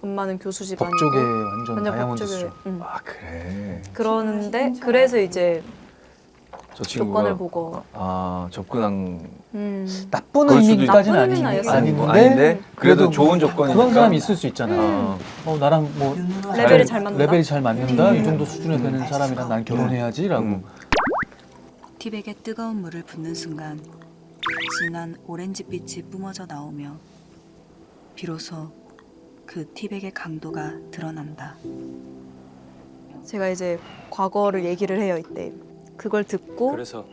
엄마는 교수 집안이고 법조계 완전 다이아몬드 법조계, 수죠. 아 그래. 그러는데 그래서 이제 저 친구가 조건을 보고 접근한 나쁜 그럴 수도 의미까지는 나쁜 의미는 아닌데 그래도 좋은 조건이니까. 그런 사람이 있을 수 있잖아. 나랑 뭐 레벨이 잘 맞는다. 레벨이 잘 맞는다. 이 정도 수준에 되는 사람이랑 난 결혼해야지라고. 티백에 뜨거운 물을 붓는 순간 진한 오렌지빛이 뿜어져 나오며 비로소 그 티백의 강도가 드러난다. 제가 이제 과거를 얘기를 해요 이때. 그걸 듣고 그래서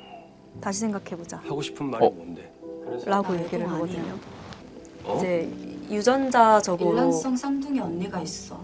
다시 생각해보자 하고 싶은 말이 뭔데? 라고 얘기를 하거든요. 어? 이제 유전자적으로 일란성 쌍둥이 언니가 있어.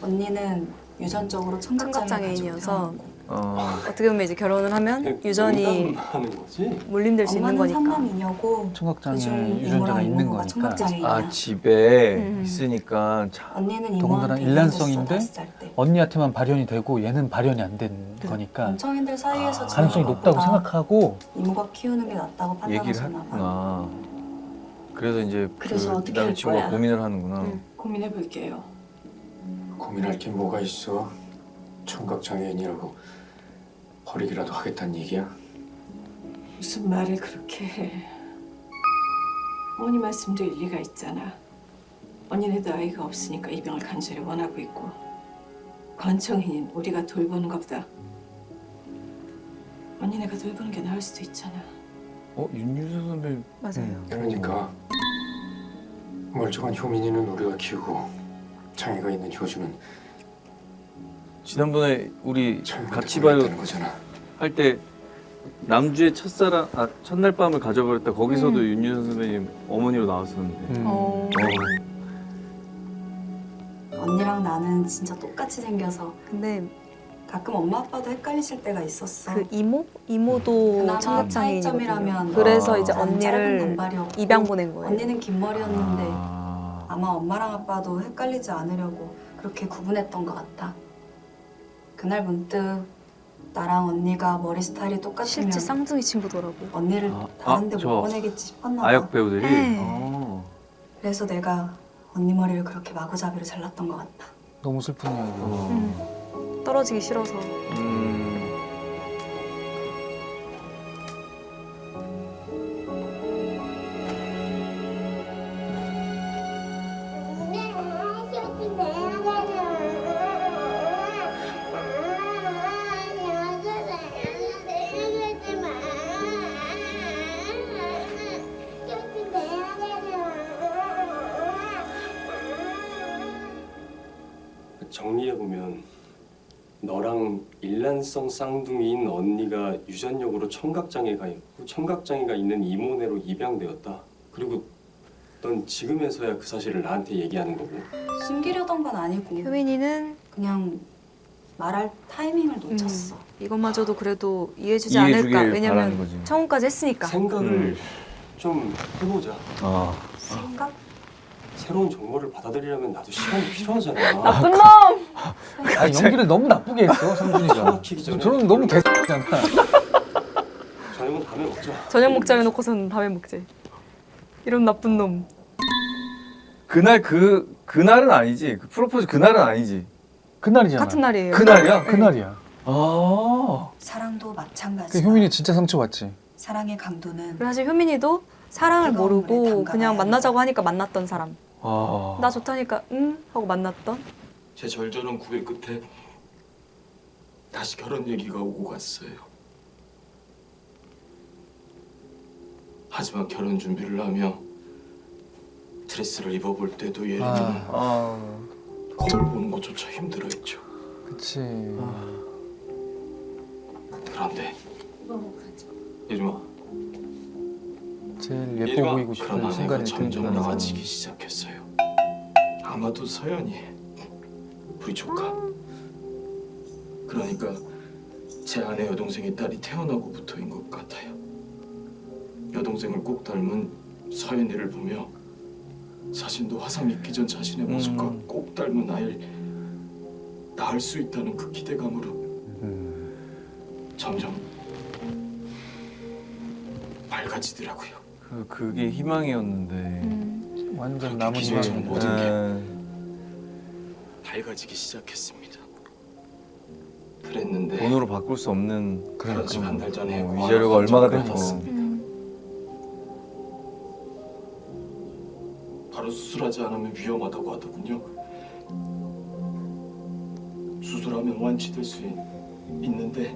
언니는 유전적으로 청각장애인이어서 어떻게 보면 이제 결혼을 하면 유전이 하는 거지? 몰림될 수 있는 엄마는 거니까. 삼남이녀고 청각장애 그중 유전자가 이모랑 있는 이모가 거니까. 청각장애인이야. 아 집에 있으니까 참. 언니는 더군다나 이모한테 일란성인데 5살 때. 언니한테만 발현이 되고 얘는 발현이 안 된 거니까 원청인들 사이에서 가능성이 높다고 생각하고 이모가 키우는 게 낫다고 얘기를 판단하셨나 봐. 했구나. 그래서 이제 그래서 어떻게 할 남자친구가 거야? 고민을 하는구나. 고민해 볼게요. 고민할 게 뭐가 있어? 청각장애인이라고 버리기라도 하겠다는 얘기야? 무슨 말을 그렇게 해? 어머니 말씀도 일리가 있잖아. 언니네도 아이가 없으니까 입양을 간절히 원하고 있고 건청인인 우리가 돌보는 것보다 언니네가 돌보는 게 나을 수도 있잖아. 윤유선 선배 맞아요. 그러니까 멀쩡한 효민이는 우리가 키우고 장애가 있는 효주는 지난번에 우리 같이 돌봐야 봐요 되는 거잖아. 할 때 남주의 첫날 밤을 가져버렸다. 거기서도 윤유선 선배님 어머니로 나왔었는데. 언니랑 나는 진짜 똑같이 생겨서 근데 가끔 엄마 아빠도 헷갈리실 때가 있었어. 그 이모도 그나마 청각장애인이거든요. 차이점이라면 그래서 이제 나는 짧은 언니를 단발이었고 입양 보낸 거예요. 언니는 긴 머리였는데 아마 엄마랑 아빠도 헷갈리지 않으려고 그렇게 구분했던 것 같아. 그날 문득 나랑 언니가 머리 스타일이 똑같으면 실제 쌍둥이 친구더라고. 언니를 다른 데 저 못 보내겠지 싶었나 봐. 아역 배우들이. 네. 그래서 내가 언니 머리를 그렇게 마구잡이로 잘랐던 것 같다. 너무 슬픈 이야기. 떨어지기 싫어서. 정리해보면 너랑 일란성 쌍둥이인 언니가 유전력으로 청각장애가 있고 청각장애가 있는 이모네로 입양되었다. 그리고 넌 지금에서야 그 사실을 나한테 얘기하는 거고. 숨기려던 건 아니고 효민이는 그냥 말할 타이밍을 놓쳤어. 이것마저도 그래도 이해해주지 이해해주길 않을까. 바라는 왜냐면 거지. 청혼까지 했으니까. 생각을 좀 해보자. 생각? 새로운 정보를 받아들이려면 나도 시간이 필요하잖아. 나쁜 놈! 연기를 너무 나쁘게 했어 성준이가. 막히기 전에. 저런 너무 개잖아. 저녁은 밤에 먹자. 저녁 먹자 해놓고서는 밤에 먹지. 이런 나쁜 놈. 그날은 아니지. 그 프로포즈 그날은 아니지. 그날이잖아. 같은 날이에요. 그날이야? 그날이야. 사랑도 그 마찬가지야. 효민이 진짜 상처받지. 사랑의 강도는 사실 효민이도 사랑을 뜨거운 물에 모르고 담가봐야 그냥 한다. 만나자고 하니까 만났던 사람. 나 좋다니까 응? 하고 만났던. 제 절절한 구애 끝에 다시 결혼 얘기가 오고 갔어요. 하지만 결혼 준비를 하며 드레스를 입어볼 때도 얘를 거울 보는 것조차 힘들어했죠. 그치. 그런데 예림아, 제일 예뻐 예림아, 보이고 싶은 그런 순간이 아내가 점점 들어오는 나아지기 시작했어요. 아마도 서연이 우리 조카. 그러니까 제 아내 여동생의 딸이 태어나고부터인 것 같아요. 여동생을 꼭 닮은 서연이를 보며 자신도 화상 입기 전 자신의 모습과 꼭 닮은 아이를 낳을 수 있다는 그 기대감으로 점점 밝아지더라고요. 그게 희망이었는데 완전 남은 기존처럼 희망. 모든 게 네. 밝아지기 시작했습니다. 그랬는데 돈으로 바꿀 수 없는 아직 한 달 전에 위자료가 얼마가 됐고. 바로 수술하지 않으면 위험하다고 하더군요. 수술하면 완치될 수 있는데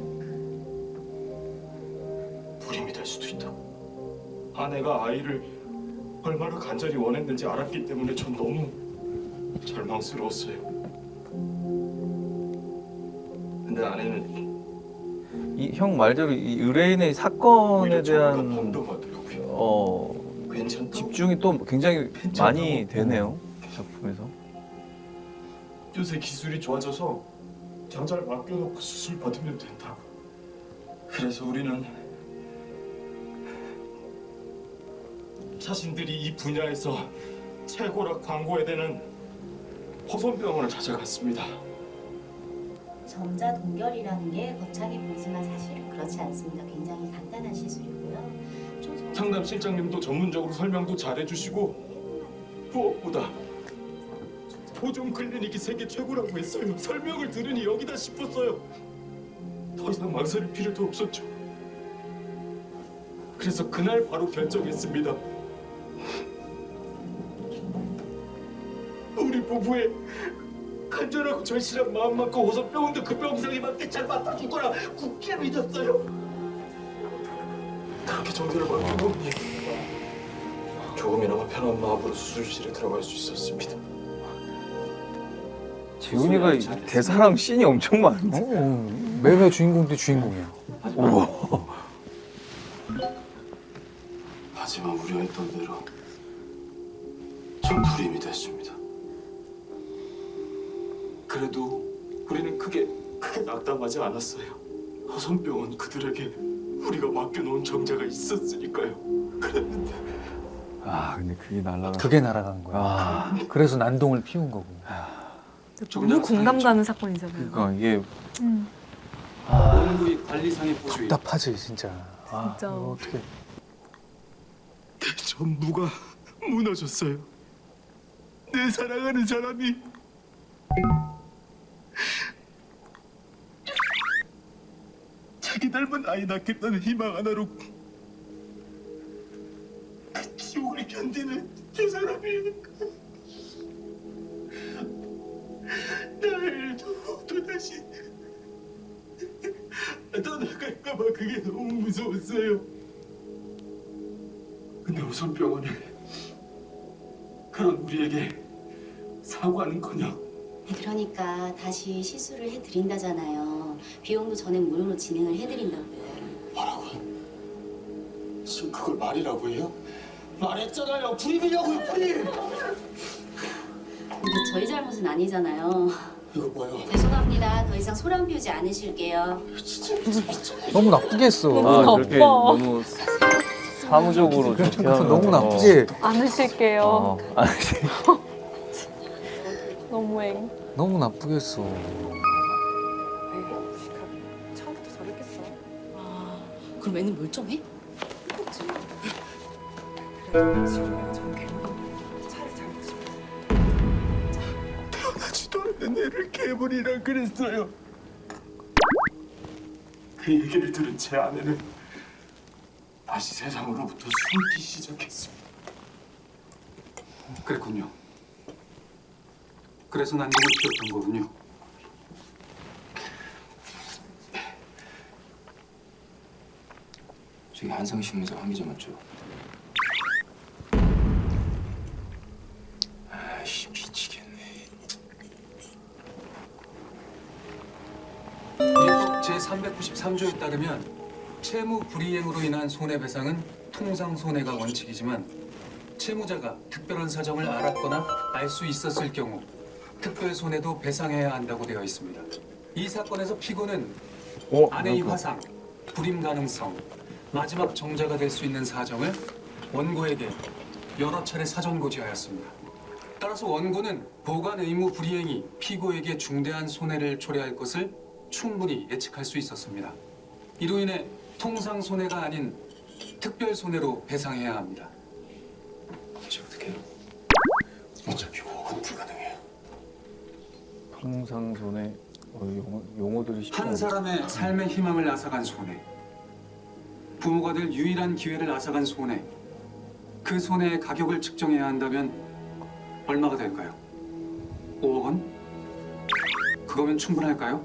불임이 될 수도 있다고. 아내가 아이를 얼마나 간절히 원했는지 알았기 때문에 전 너무 절망스러웠어요. 근데 아내는 이 형 말대로 이 의뢰인의 사건에 대한 집중이 또 굉장히 많이 되네요, 작품에서. 요새 기술이 좋아져서 장자를 맡겨놓고 수술 받으면 된다고. 그래서 우리는 자신들이 이 분야에서 최고라 광고해대는 호선병원을 찾아갔습니다. 점자 동결이라는 게 거창해 보이지만 사실은 그렇지 않습니다. 굉장히 간단한 시술이고요. 상담 실장님도 전문적으로 설명도 잘해주시고 무엇보다 보존 클리닉이 세계 최고라고 했어요. 설명을 들으니 여기다 싶었어요. 더 이상 망설일 필요도 없었죠. 그래서 그날 바로 결정했습니다. 우리 부부의 간절하고 절실한 마음만큼 호선병원도 그 병상에 맞게 잘 맡아줄 거라 굳게 믿었어요. 그렇게 정서를 맡겨보니 조금이나마 편한 마음으로 수술실에 들어갈 수 있었습니다. 재훈이가 이 대사랑 씬이 엄청 많은데. 매회 주인공도 주인공이야. 우와. 하지만 우려했던 대로 전 불임이 됐습니다. 그래도 우리는 크게 낙담하지 않았어요. 호선병원 그들에게 우리가 맡겨놓은 정자가 있었으니까요. 그랬는데 근데 그게 날아가. 그게 날아간 거야. 그래서 난동을 피운 거고. 너무 공감 가는 사건이잖아요. 그러니까 이게 원고의 관리상의 보조인. 답답하지 진짜. 진짜. 이거 어떻게? 내 전부가 무너졌어요. 내 사랑하는 사람이 자기 닮은 아이 낳겠다는 희망 하나로 그 지옥을 견디는 그 사람이 날 또다시 떠나갈까봐 그게 너무 무서웠어요. 근데 우선병원에 그런 우리에게 사과는커녕 그러니까 다시 시술을 해드린다잖아요. 비용도 전액 무료로 진행을 해드린다고요. 뭐라고요? 지금 그걸 말이라고 해요? 말했잖아요. 불임이라고요, 불임! 근데 저희 잘못은 아니잖아요. 이거 봐요. 죄송합니다. 더 이상 소란 피우지 않으실게요. 너무 나쁘게 했어. 그렇게 너무 사무적으로 그렇게 하면 너무 나쁘게. 않으실게요. 너무행. 너무 나쁘게 했어. 처음부터 저랬겠어. 그럼 애는 멀쩡해? 태어나지도 않는 애를 괴물이라 그랬어요. 그 얘기를 들은 제 아내는 다시 세상으로부터 숨기 시작했습니다. 그랬군요. 그래서 난동을 피웠던 거군요. 저기 한상신문사 황 기자 맞죠? 아이씨 미치겠네. 일법 제393조에 따르면 채무 불이행으로 인한 손해배상은 통상 손해가 원칙이지만 채무자가 특별한 사정을 알았거나 알 수 있었을 경우 특별 손해도 배상해야 한다고 되어 있습니다. 이 사건에서 피고는 아내의 화상, 불임 가능성, 마지막 정자가 될 수 있는 사정을 원고에게 여러 차례 사전 고지하였습니다. 따라서 원고는 보관 의무 불이행이 피고에게 중대한 손해를 초래할 것을 충분히 예측할 수 있었습니다. 이로 인해 통상 손해가 아닌 특별 손해로 배상해야 합니다. 대체 어떻게 해요? 어차피 5억은 불가능해요. 평상손에 용어들이 쉽지 한 않네. 사람의 삶의 희망을 앗아간 손해, 부모가 될 유일한 기회를 앗아간 손해, 그 손해의 가격을 측정해야 한다면 얼마가 될까요? 5억 원? 그거면 충분할까요?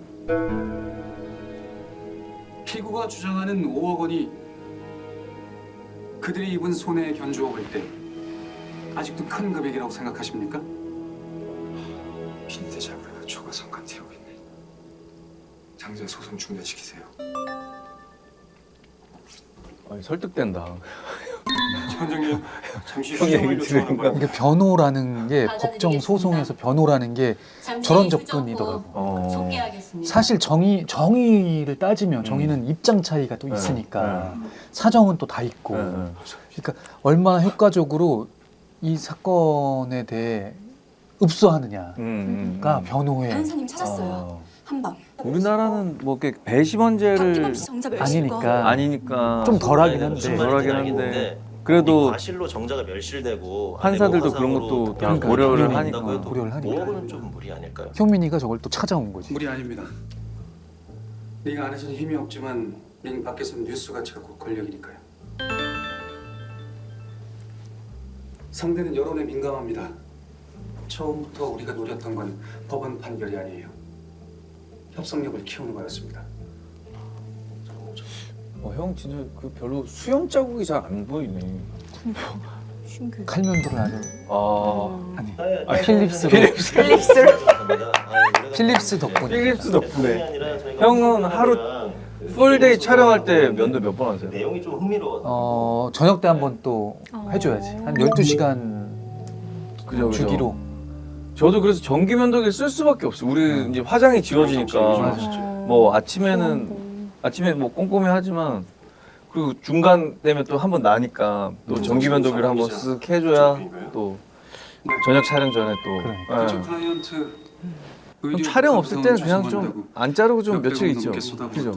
피고가 주장하는 5억 원이 그들이 입은 손해에 견주어 볼 때 아직도 큰 금액이라고 생각하십니까? 빈대 잡으려다 초과 상관 태우고 있네. 장자 소송 중단시키세요. 설득된다. 원장님 잠시 형 휴정을 얘기 요청하는 들으니까. 거예요. 이게 변호라는 게 법정 소송에서 변호라는 게 저런 접근이더라고. 속개하겠습니다. 사실 정의를 따지면 정의는 입장 차이가 또 있으니까 사정은 또 다 있고. 그러니까 얼마나 효과적으로 이 사건에 대해 읍소하느냐가 변호의 변호사님 찾았어요. 한방. 우리나라는 뭐 이렇게 배심원죄를 아낌없이 정자 멸실 거. 아니니까 좀 덜하긴 한데. 무슨 덜하긴 말인지 한데 알겠는데 그래도 과실로 정자가 멸실되고 판사들도 그런 것도 다 고려를 하니까. 고려를 하니까. 5억은 좀 무리 아닐까요? 효민이가 저걸 또 찾아온 거지. 무리 아닙니다. 네가 안에서는 힘이 없지만 링 밖에서는 뉴스 가치가 곧 권력이니까요. 상대는 여론에 민감합니다. 처음부터 우리가 노렸던 건 법원 판결이 아니에요. 협상력을 키우는 거였습니다. 형 진짜 그 별로 수염 자국이 잘 안 보이네. 신기해. 칼면도를 아주 아니 필립스. 필립스 덕분에. 필립스 덕분에. 형은 하루 풀데이 촬영할 때 면도 몇 번 하세요? 내용이 좀 흥미로워. 저녁 때 한 번 또 해줘야지. 한 12시간 그죠. 주기로. 저도 그래서 전기 면도기를 쓸 수밖에 없어요. 우리 이제 화장이 지워지니까 뭐 아침에 뭐 꼼꼼히 하지만 그리고 중간 되면 또 한 번 나니까 또 전기 면도기를 한번 쓱 해줘야 또 저녁 촬영 전에 또. 그쪽 클라이언트 그럼 촬영 없을 때는 그냥 좀 안 자르고 좀 며칠 있죠. 그죠?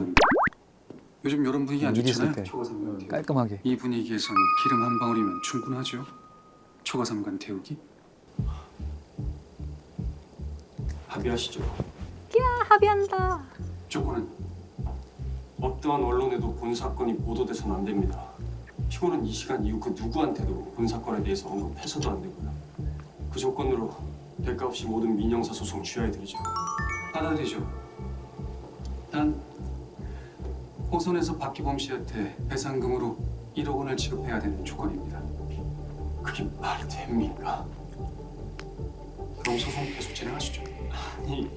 요즘 이런 분위기 안 일 있을 좋잖아요. 때 초과삼관 깔끔하게. 이 분위기에선 기름 한 방울이면 충분하죠. 초과삼관 태우기. 합의하시죠. 야 합의한다. 조건은 어떠한 언론에도 본 사건이 보도돼서는 안 됩니다. 피고는 이 시간 이후 그 누구한테도 본 사건에 대해서 언급해서도 안 되고요. 그 조건으로 대가 없이 모든 민형사 소송 취하해드리죠. 받아들이죠. 단 호선에서 박기범 씨한테 배상금으로 1억 원을 지급해야 되는 조건입니다. 그게 말이 됩니까? 그럼 소송 계속 진행하시죠. 아니,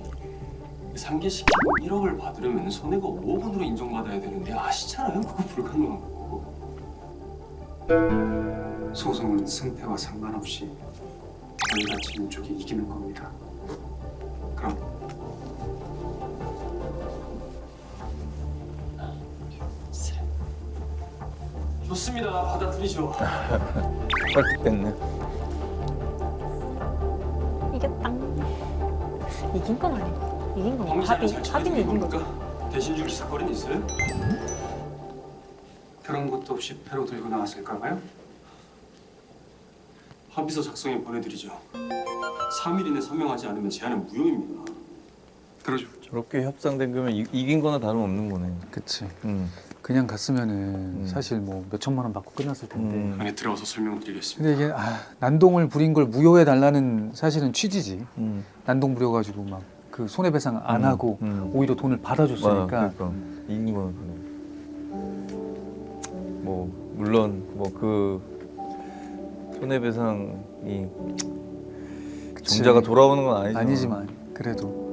상계시키고 1억을 받으려면 손해가 5억 원으로 인정받아야 되는데 아시잖아요. 그거 불가능한 거. 소송은 승패와 상관없이 저희가 지는 쪽이 이기는 겁니다. 그럼 좋습니다. 받아들이죠. 설득됐네. 이겼다. 이긴 건 아니고 이긴 건 범죄자를 잘 합의는 이긴 거. 겁니까? 대신 줄 기사거리는 있어요? 그런 것도 없이 패로 들고 나왔을까 봐요? 합의서 작성해 보내드리죠. 3일 이내 서명하지 않으면 제안은 무효입니다. 그러죠. 저렇게 협상된 거면 이긴 거나 다름없는 거네. 그치. 그냥 갔으면은 사실 뭐 몇 천만 원 받고 끝났을 텐데. 안에 들어가서 설명드리겠습니다. 근데 이게 난동을 부린 걸 무효해 달라는 사실은 취지지. 난동 부려가지고 막 그 손해배상 안 하고 오히려 돈을 받아줬으니까. 그러니까 이긴 거는 뭐 물론 뭐 그 손해배상이 정자가 돌아오는 건 아니지만 그래도.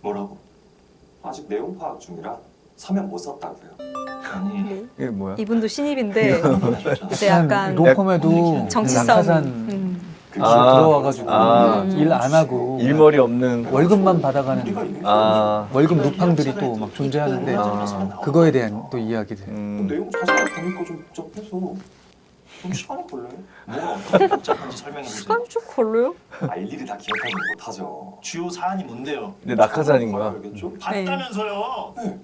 뭐라고? 아직 내용 파악 중이라 서면 못 썼다고요. 아니 이게 뭐야? 이분도 신입인데 이제 약간 로펌에도 정치 싸움. 낙하산 들어와가지고 일 안 하고 일머리 없는 월급만 받아가는 월급 루팡들이 또 막 존재하는데 그거에 대한 또 이야기들. 내용 자세히 보니까 좀 복잡해서 좀 시간이 걸려요. 뭐가 어떻게 복잡한지 설명해주세요. 시간 좀 걸려요? 일일이 다 기억하지 못하죠. 주요 사안이 뭔데요? 근데 낙하산인 거야. 봤다면서요? 네.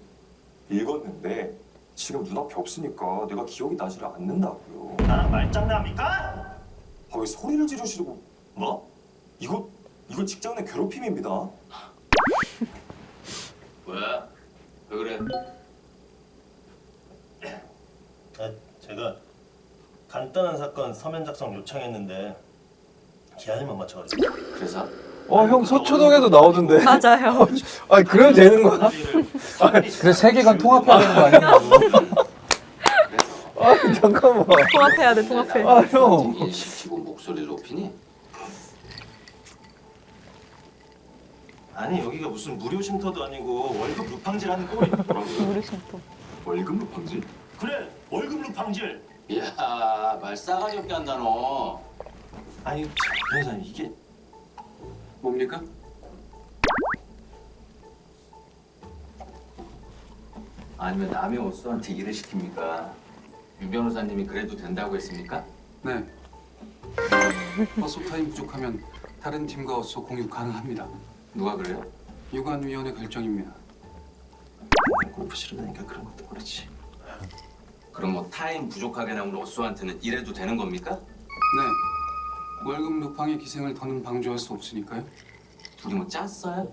읽었는데 지금 눈앞에 없으니까 내가 기억이 나지를 않는다고요. 나랑 말장난합니까? 왜 소리를 지르시고? 뭐? 이거 직장 내 괴롭힘입니다. 왜 그래? 제가 간단한 사건 서면 작성 요청했는데 기한일만 맞춰가지고. 그래서? 형 서초동에도 나오던데. 맞아요. 아니 그럼 되는 거야? 그래서 세계관 통합해야 되는 거 아니야? 잠깐만. 통합해야 돼, 통합해. 형. 일 시키고 목소리를 높이니? 아니 여기가 무슨 무료 쉼터도 아니고 월급 루팡질하는 꼴이 뭐라고요? 무료 쉼터. 월급 루팡질? 그래, 월급 루팡질. 야, 말 싸가지 없게 한다 너. 아니 변호사님 이게 뭡니까? 아니면 남의 어수한테 일을 시킵니까? 유 변호사님이 그래도 된다고 했습니까? 네. 어소 타임 부족하면 다른 팀과 어소 공유 가능합니다. 누가 그래요? 유관위원회 결정입니다. 골프 싫어하니까 그런 것도 그렇지. 그럼 뭐 타임 부족하게 나온 어수한테는 일해도 되는 겁니까? 네. 월급 루팡의 기생을 더는 방조할 수 없으니까요. 둘이 뭐 짰어요?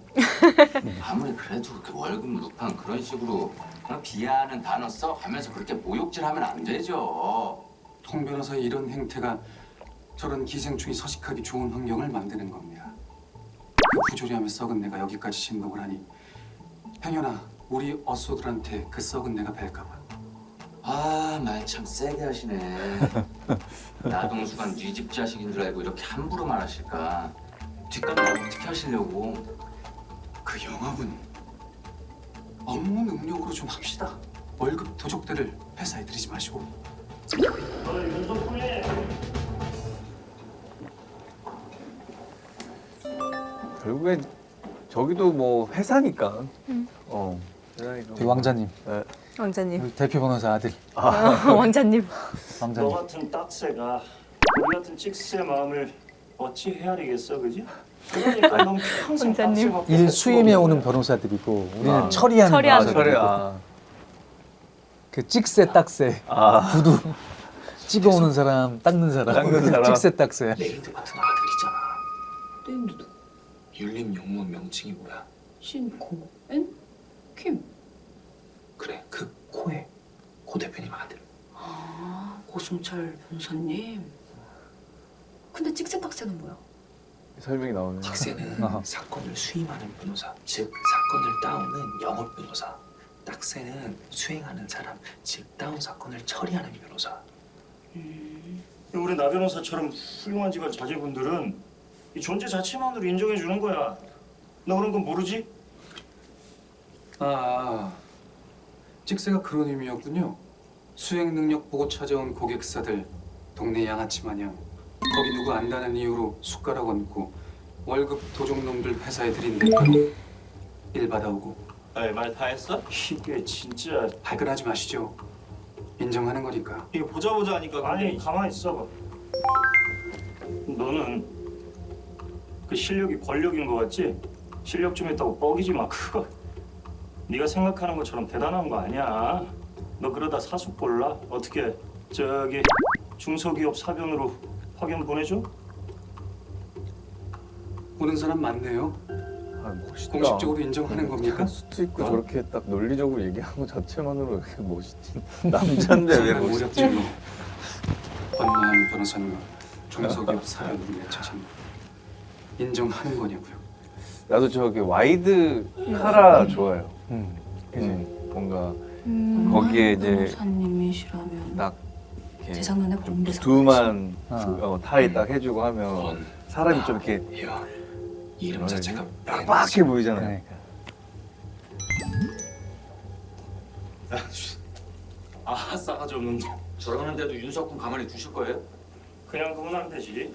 아무리 그래도 그렇게 월급 루팡 그런 식으로 그냥 비하하는 단어 써 가면서 그렇게 모욕질하면 안 되죠. 통 변호사의 이런 행태가 저런 기생충이 서식하기 좋은 환경을 만드는 겁니다. 그 부조리하며 썩은 내가 여기까지 진동을 하니 행여나 우리 어소들한테 그 썩은 내가 뵐까봐. 아, 말 참 세게 하시네. 나동수가 네 집 자식인 줄 알고 이렇게 함부로 말하실까? 뒷감을 어떻게 하시려고? 그 영업은 업무 능력으로 좀 합시다. 월급 도적들을 회사에 들이지 마시고. 결국엔 저기도 뭐 회사니까. 저희 왕자님. 네. 왕자님. 대표 변호사 아들. 왕자님. 너 왕자님. 같은 딱새가 우리 같은 찍새의 마음을 어찌 헤아리겠어, 그지? 그러니까 넌 평생 원장님. 딱새밖에 일 할 수임해 수가 오는 없네. 변호사들이고 우리는 처리하는 처리하는 변호사들이고. 그 찍새 딱새 구두 찍어오는 사람 닦는 사람 찍새 딱새. 레이드 같은 아들이잖아. 네임도 누구? 율림 용모 명칭이 뭐야? 신고 엔? 킴. 그래, 그 코에 고 대표님 아들. 아, 고승철 변호사님. 근데 찍새딱새는 뭐야? 설명이 나오네. 탁세는 사건을 수임하는 변호사, 즉 사건을 따오는 영업 변호사. 딱새는 수행하는 사람, 즉 따온 사건을 처리하는 변호사. 우리 나 변호사처럼 훌륭한 집안 자제분들은 이 존재 자체만으로 인정해 주는 거야. 너 그런 건 모르지? 찍새가 그런 의미였군요. 수행 능력 보고 찾아온 고객사들 동네 양아치 마냥 거기 누구 안다는 이유로 숟가락 얹고 월급 도둑놈들 회사에 들인 대가로 일 받아오고. 말 다 했어? 이게 진짜 발끈하지 마시죠. 인정하는 거니까. 이거 보자 하니까 아니 가만히 있어봐. 너는 그 실력이 권력인 거 같지? 실력 좀 있다고 뻐기지 마. 그거 네가 생각하는 것처럼 대단한 거 아니야. 너 그러다 사수 볼라? 어떻게 저기 중소기업 사변으로 파견 보내줘? 보는 사람 많네요. 멋있다. 공식적으로 인정하는 겁니까? 수트 입고 저렇게 딱 논리적으로 얘기하는 거 자체만으로 이렇게 멋있지. 남잔데 왜 멋있지? 모략질로 권나은 변호사님과 중소기업 사변으로 내차신 인정하는 거냐고요. 나도 저기 와이드 카라 좋아요. 그지? 뭔가 거기에 이제 변호사님이시라면 딱 이렇게 제 장난에 공대 두만 타이 딱 해주고 하면 사람이 좀 이렇게 이름 자체가 빡빡해 보이잖아요. 아, 싸가지 없는 놈. 저러는데도 윤석군 가만히 두실 거예요? 그냥 그만 하면 되지.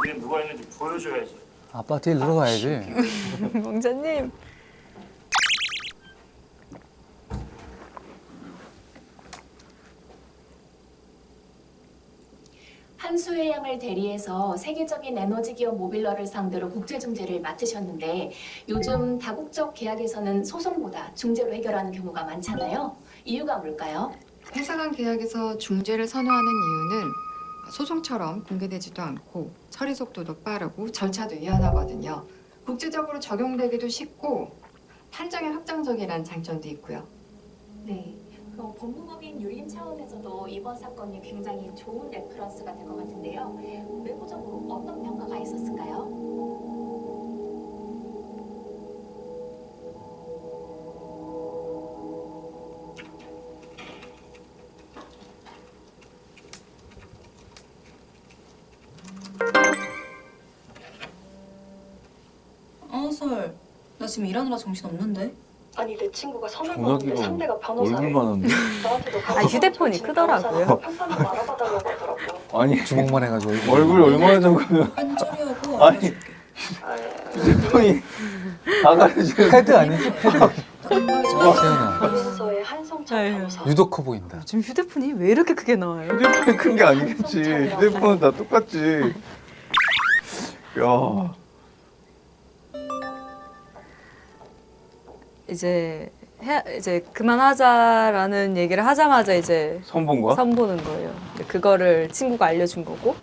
얘 누가 있는지 보여줘야지. 아파트에 들어가야지. 왕자님. 한수해양을 대리해서 세계적인 에너지 기업 모빌러를 상대로 국제 중재를 맡으셨는데 요즘 다국적 계약에서는 소송보다 중재로 해결하는 경우가 많잖아요. 이유가 뭘까요? 회사 간 계약에서 중재를 선호하는 이유는 소송처럼 공개되지도 않고 처리 속도도 빠르고 절차도 유연하거든요. 국제적으로 적용되기도 쉽고 판정이 확정적이라는 장점도 있고요. 네. 그럼 법무법인 유림 차원에서도 이번 사건이 굉장히 좋은 레퍼런스가 될 것 같은데요. 외부적으로 어떤 평가가 있었을까요? 설. 나 지금 일하느라 정신 없는데. 아니 내 친구가 전화기가 서울권인데 상대가 변호사래. 얼굴만 한데? 나한테도 아, 휴대폰이 크더라고요. 평판 좀 알아봐달라고 하더라고요. 아니 주먹만 해가지고 얼굴 얼마나 적으면 한줄이하고 아니 휴대폰이 다 가려지는 패드 아니지? 패드. 세연아. 변호사의 한성철 변호사. 유독 커 보인다. 지금 휴대폰이 왜 이렇게 크게 나와요? 휴대폰이 큰 게 아니겠지. 휴대폰은 다 똑같지. 야. 이제 이제 그만하자라는 얘기를 하자마자 이제 선본 거야? 선보는 거예요. 이제 그거를 친구가 알려준 거고.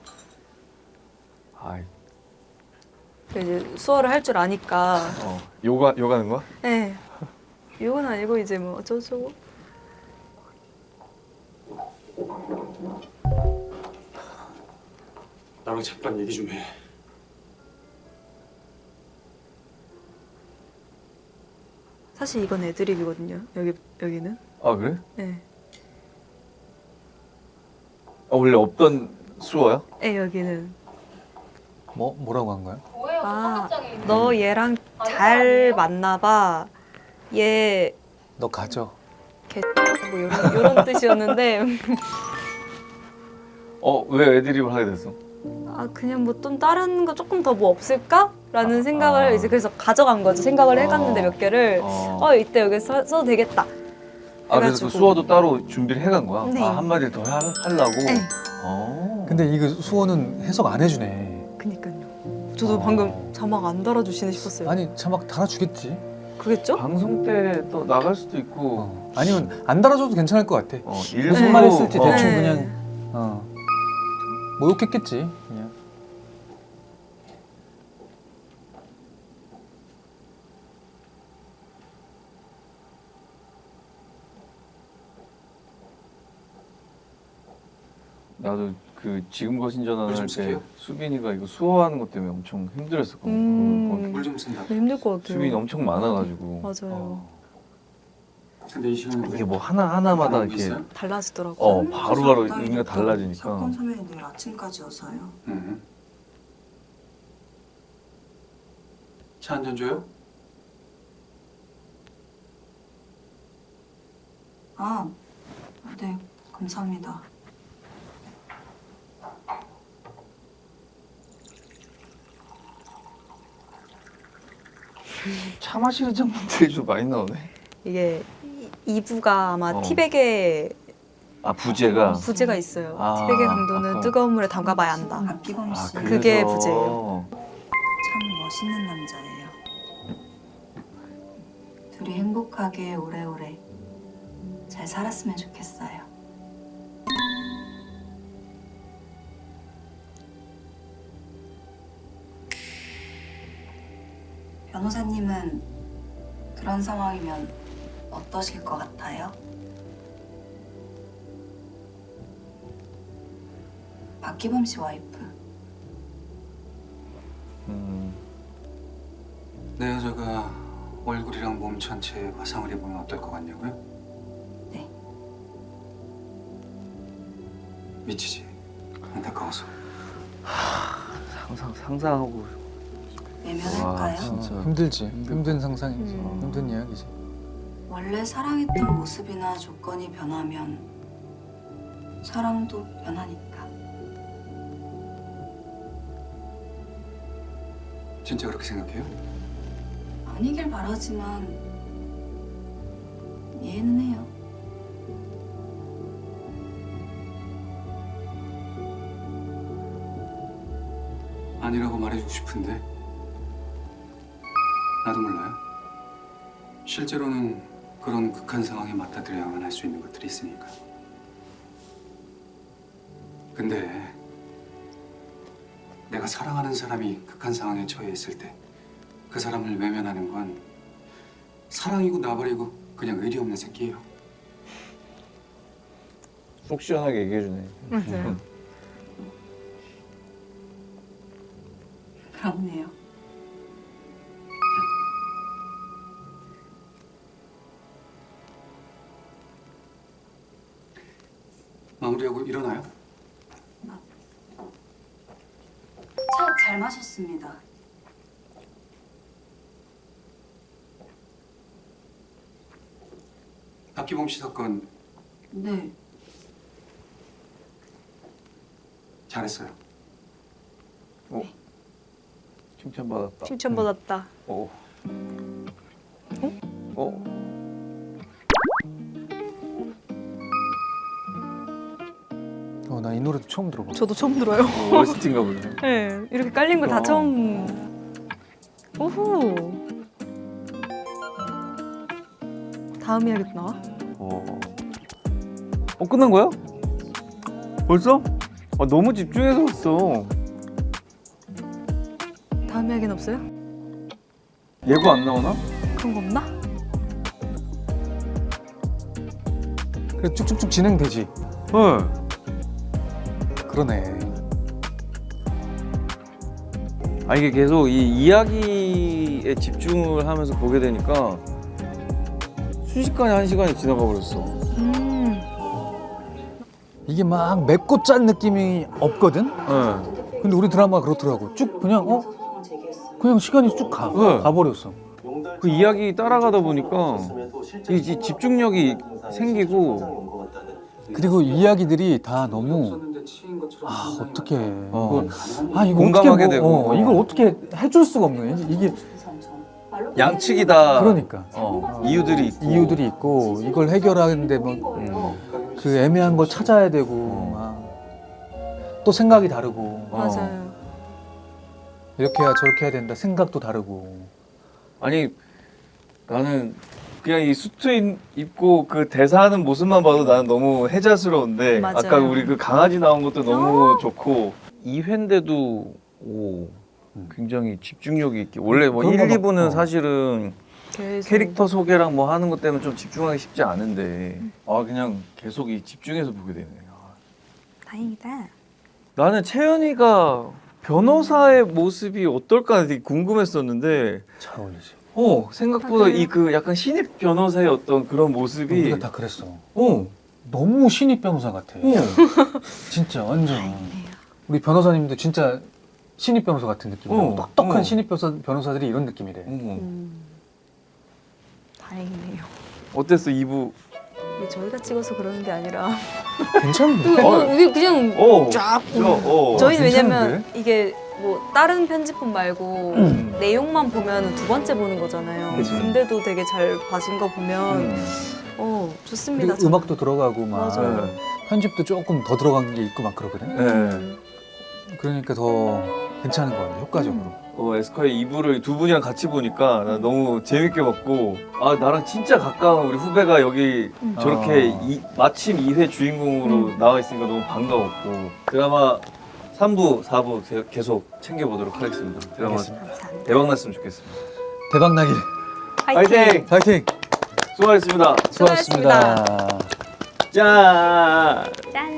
아이. 이제 수어를 할 줄 아니까. 요가는 거야? 네. 욕은 아니고 이제 뭐 어쩌고저쩌고. 나랑 잠깐 얘기 좀 해. 사실 이건 애드립이거든요. 여기는. 아 그래? 네. 원래 없던 수어야? 네, 여기는. 뭐라고 한 거야? 아, 너 얘랑 잘 만나봐. 얘 너 가져. 뭐 이런 뜻이었는데. 왜 애드립을 하게 됐어? 아 그냥 뭐 좀 다른 거 조금 더 뭐 없을까라는 생각을 이제 그래서 가져간 거죠. 생각을 해갔는데 몇 개를 이때 여기 써도 되겠다. 그래서 그 수어도 따로 준비를 해간 거야? 네. 한마디를 더 하려고? 네. 근데 이거 수어는 해석 안 해주네. 그니까요. 저도 방금 자막 안 달아주시네 싶었어요. 아니 자막 달아주겠지. 그겠죠? 방송 때 또 나갈 수도 있고. 아니면 안 달아줘도 괜찮을 것 같아. 일부 무슨 말 했을지 대충 네. 그냥 모욕했겠지. 그냥. 나도 그 지금 거신 전화를 물 좀 할 때 쓸게요. 수빈이가 이거 수어하는 것 때문에 엄청 힘들었었거든. 물 좀 쓴다. 힘들 것 같아요. 수빈이 엄청 많아가지고. 맞아요. 근데 이 시간에 이게 뭐 하나마다 뭐 이렇게 있어요? 달라지더라고요. 바로바로 의미가 달라지니까. 사건 소명이 내일 아침까지여서요. 차 한 잔 줘요? 아, 네, 감사합니다. 차 마시는 장면들이 좀 많이 나오네. 이게 2부가 아마 어. 티백의 부제가 있어요. 아, 티백의 강도는 아까. 뜨거운 물에 담가봐야 한다. 박기범 씨. 그게 그래서. 부제예요. 참 멋있는 남자예요. 둘이 행복하게 오래오래 잘 살았으면 좋겠어요. 변호사님은 그런 상황이면 어떠실 것 같아요? 박기범 씨 와이프. 내 여자가 얼굴이랑 몸 전체에 화상을 입으면 어떨 것 같냐고요? 네. 미치지. 안타까워서. 상상하고. 외면할까요? 진짜 힘들지. 힘든 상상이지. 힘든 이야기지. 원래 사랑했던 모습이나 조건이 변하면 사랑도 변하니까. 진짜 그렇게 생각해요? 아니길 바라지만 이해는 해요. 아니라고 말해주고 싶은데 나도 몰라요. 실제로는 그런 극한 상황에 맞닥뜨려야만 할 수 있는 것들이 있으니까. 근데 내가 사랑하는 사람이 극한 상황에 처해 있을 때 그 사람을 외면하는 건 사랑이고 나발이고 그냥 의리 없는 새끼예요. 속 시원하게 얘기해주네. 맞아요. 그렇네요. 마무리하고 일어나요? 차 잘 마셨습니다. 박기범 씨 사건 네. 잘했어요. 칭찬받았다. 칭찬받았다. 오. 나 이 노래도 처음 들어봐. 저도 처음 들어요. OST인가 보네. 네, 이렇게 깔린 거 다 처음. 오호. 다음 이야기도 나와? 끝난 거야? 벌써? 너무 집중해서 봤어. 다음 이야기는 없어요? 예고 안 나오나? 그런 거 없나? 그래 쭉쭉쭉 진행되지. 네. 그러네. 이게 계속 이 이야기에 집중을 하면서 보게 되니까 순식간에 1시간이 지나가 버렸어. 이게 막 맵고 짠 느낌이 없거든? 네. 근데 우리 드라마가 그렇더라고. 쭉 그냥 그냥 시간이 쭉 가버렸어. 그 이야기 따라가다 보니까 이 집중력이 생기고 그리고 이야기들이 다 너무 어떻게 이거 공감하게 어떻게 되고. 이걸 어떻게 해줄 수가 없네. 이게 양측이 다 그러니까 이유들이 있고 이걸 해결하는데 뭐 그 애매한 걸 찾아야 되고 막 또 생각이 다르고 맞아요. 이렇게 해야 저렇게 해야 된다 생각도 다르고. 아니 나는 그냥 이 수트 입고 그 대사하는 모습만 봐도 나는 너무 해자스러운데 맞아요. 아까 우리 그 강아지 나온 것도 너무 좋고 2회인데도 굉장히 집중력이 있게 원래 뭐 1, 2부는 사실은 계속. 캐릭터 소개랑 뭐 하는 것 때문에 좀 집중하기 쉽지 않은데 그냥 계속 이 집중해서 보게 되네. 다행이다. 나는 채연이가 변호사의 모습이 어떨까 되게 궁금했었는데 잘 어울리지. 생각보다 이 그 약간 신입 변호사의 어떤 그런 모습이 우리가 다 그랬어. 너무 신입 변호사 같아. 진짜 완전. 우리 변호사님도 진짜 신입 변호사 같은 느낌이야. 똑똑한 신입 변호사들이 이런 느낌이래. 다행이네요. 어땠어 2부? 이게 저희가 찍어서 그러는 게 아니라 괜찮은데? 이게 그냥 쫙 저희는 왜냐면 괜찮은데? 이게 뭐 다른 편집본 말고 내용만 보면 두 번째 보는 거잖아요. 그치. 근데도 되게 잘 봐진 거 보면 좋습니다. 그리고 음악도 들어가고 막 맞아요. 편집도 조금 더 들어간 게 있고 막 그러거든. 그러니까 더 괜찮은 거 같아 효과적으로. 에스카이 2부를 두 분이랑 같이 보니까 나 너무 재밌게 봤고 나랑 진짜 가까운 우리 후배가 여기 저렇게 마침 2회 주인공으로 나와 있으니까 너무 반가웠고 드라마 3부, 4부 계속 챙겨보도록 하겠습니다. 드라마 대박 났으면 좋겠습니다. 대박 나길. 파이팅! 파이팅! 수고하셨습니다. 수고하셨습니다. 짠! 짠!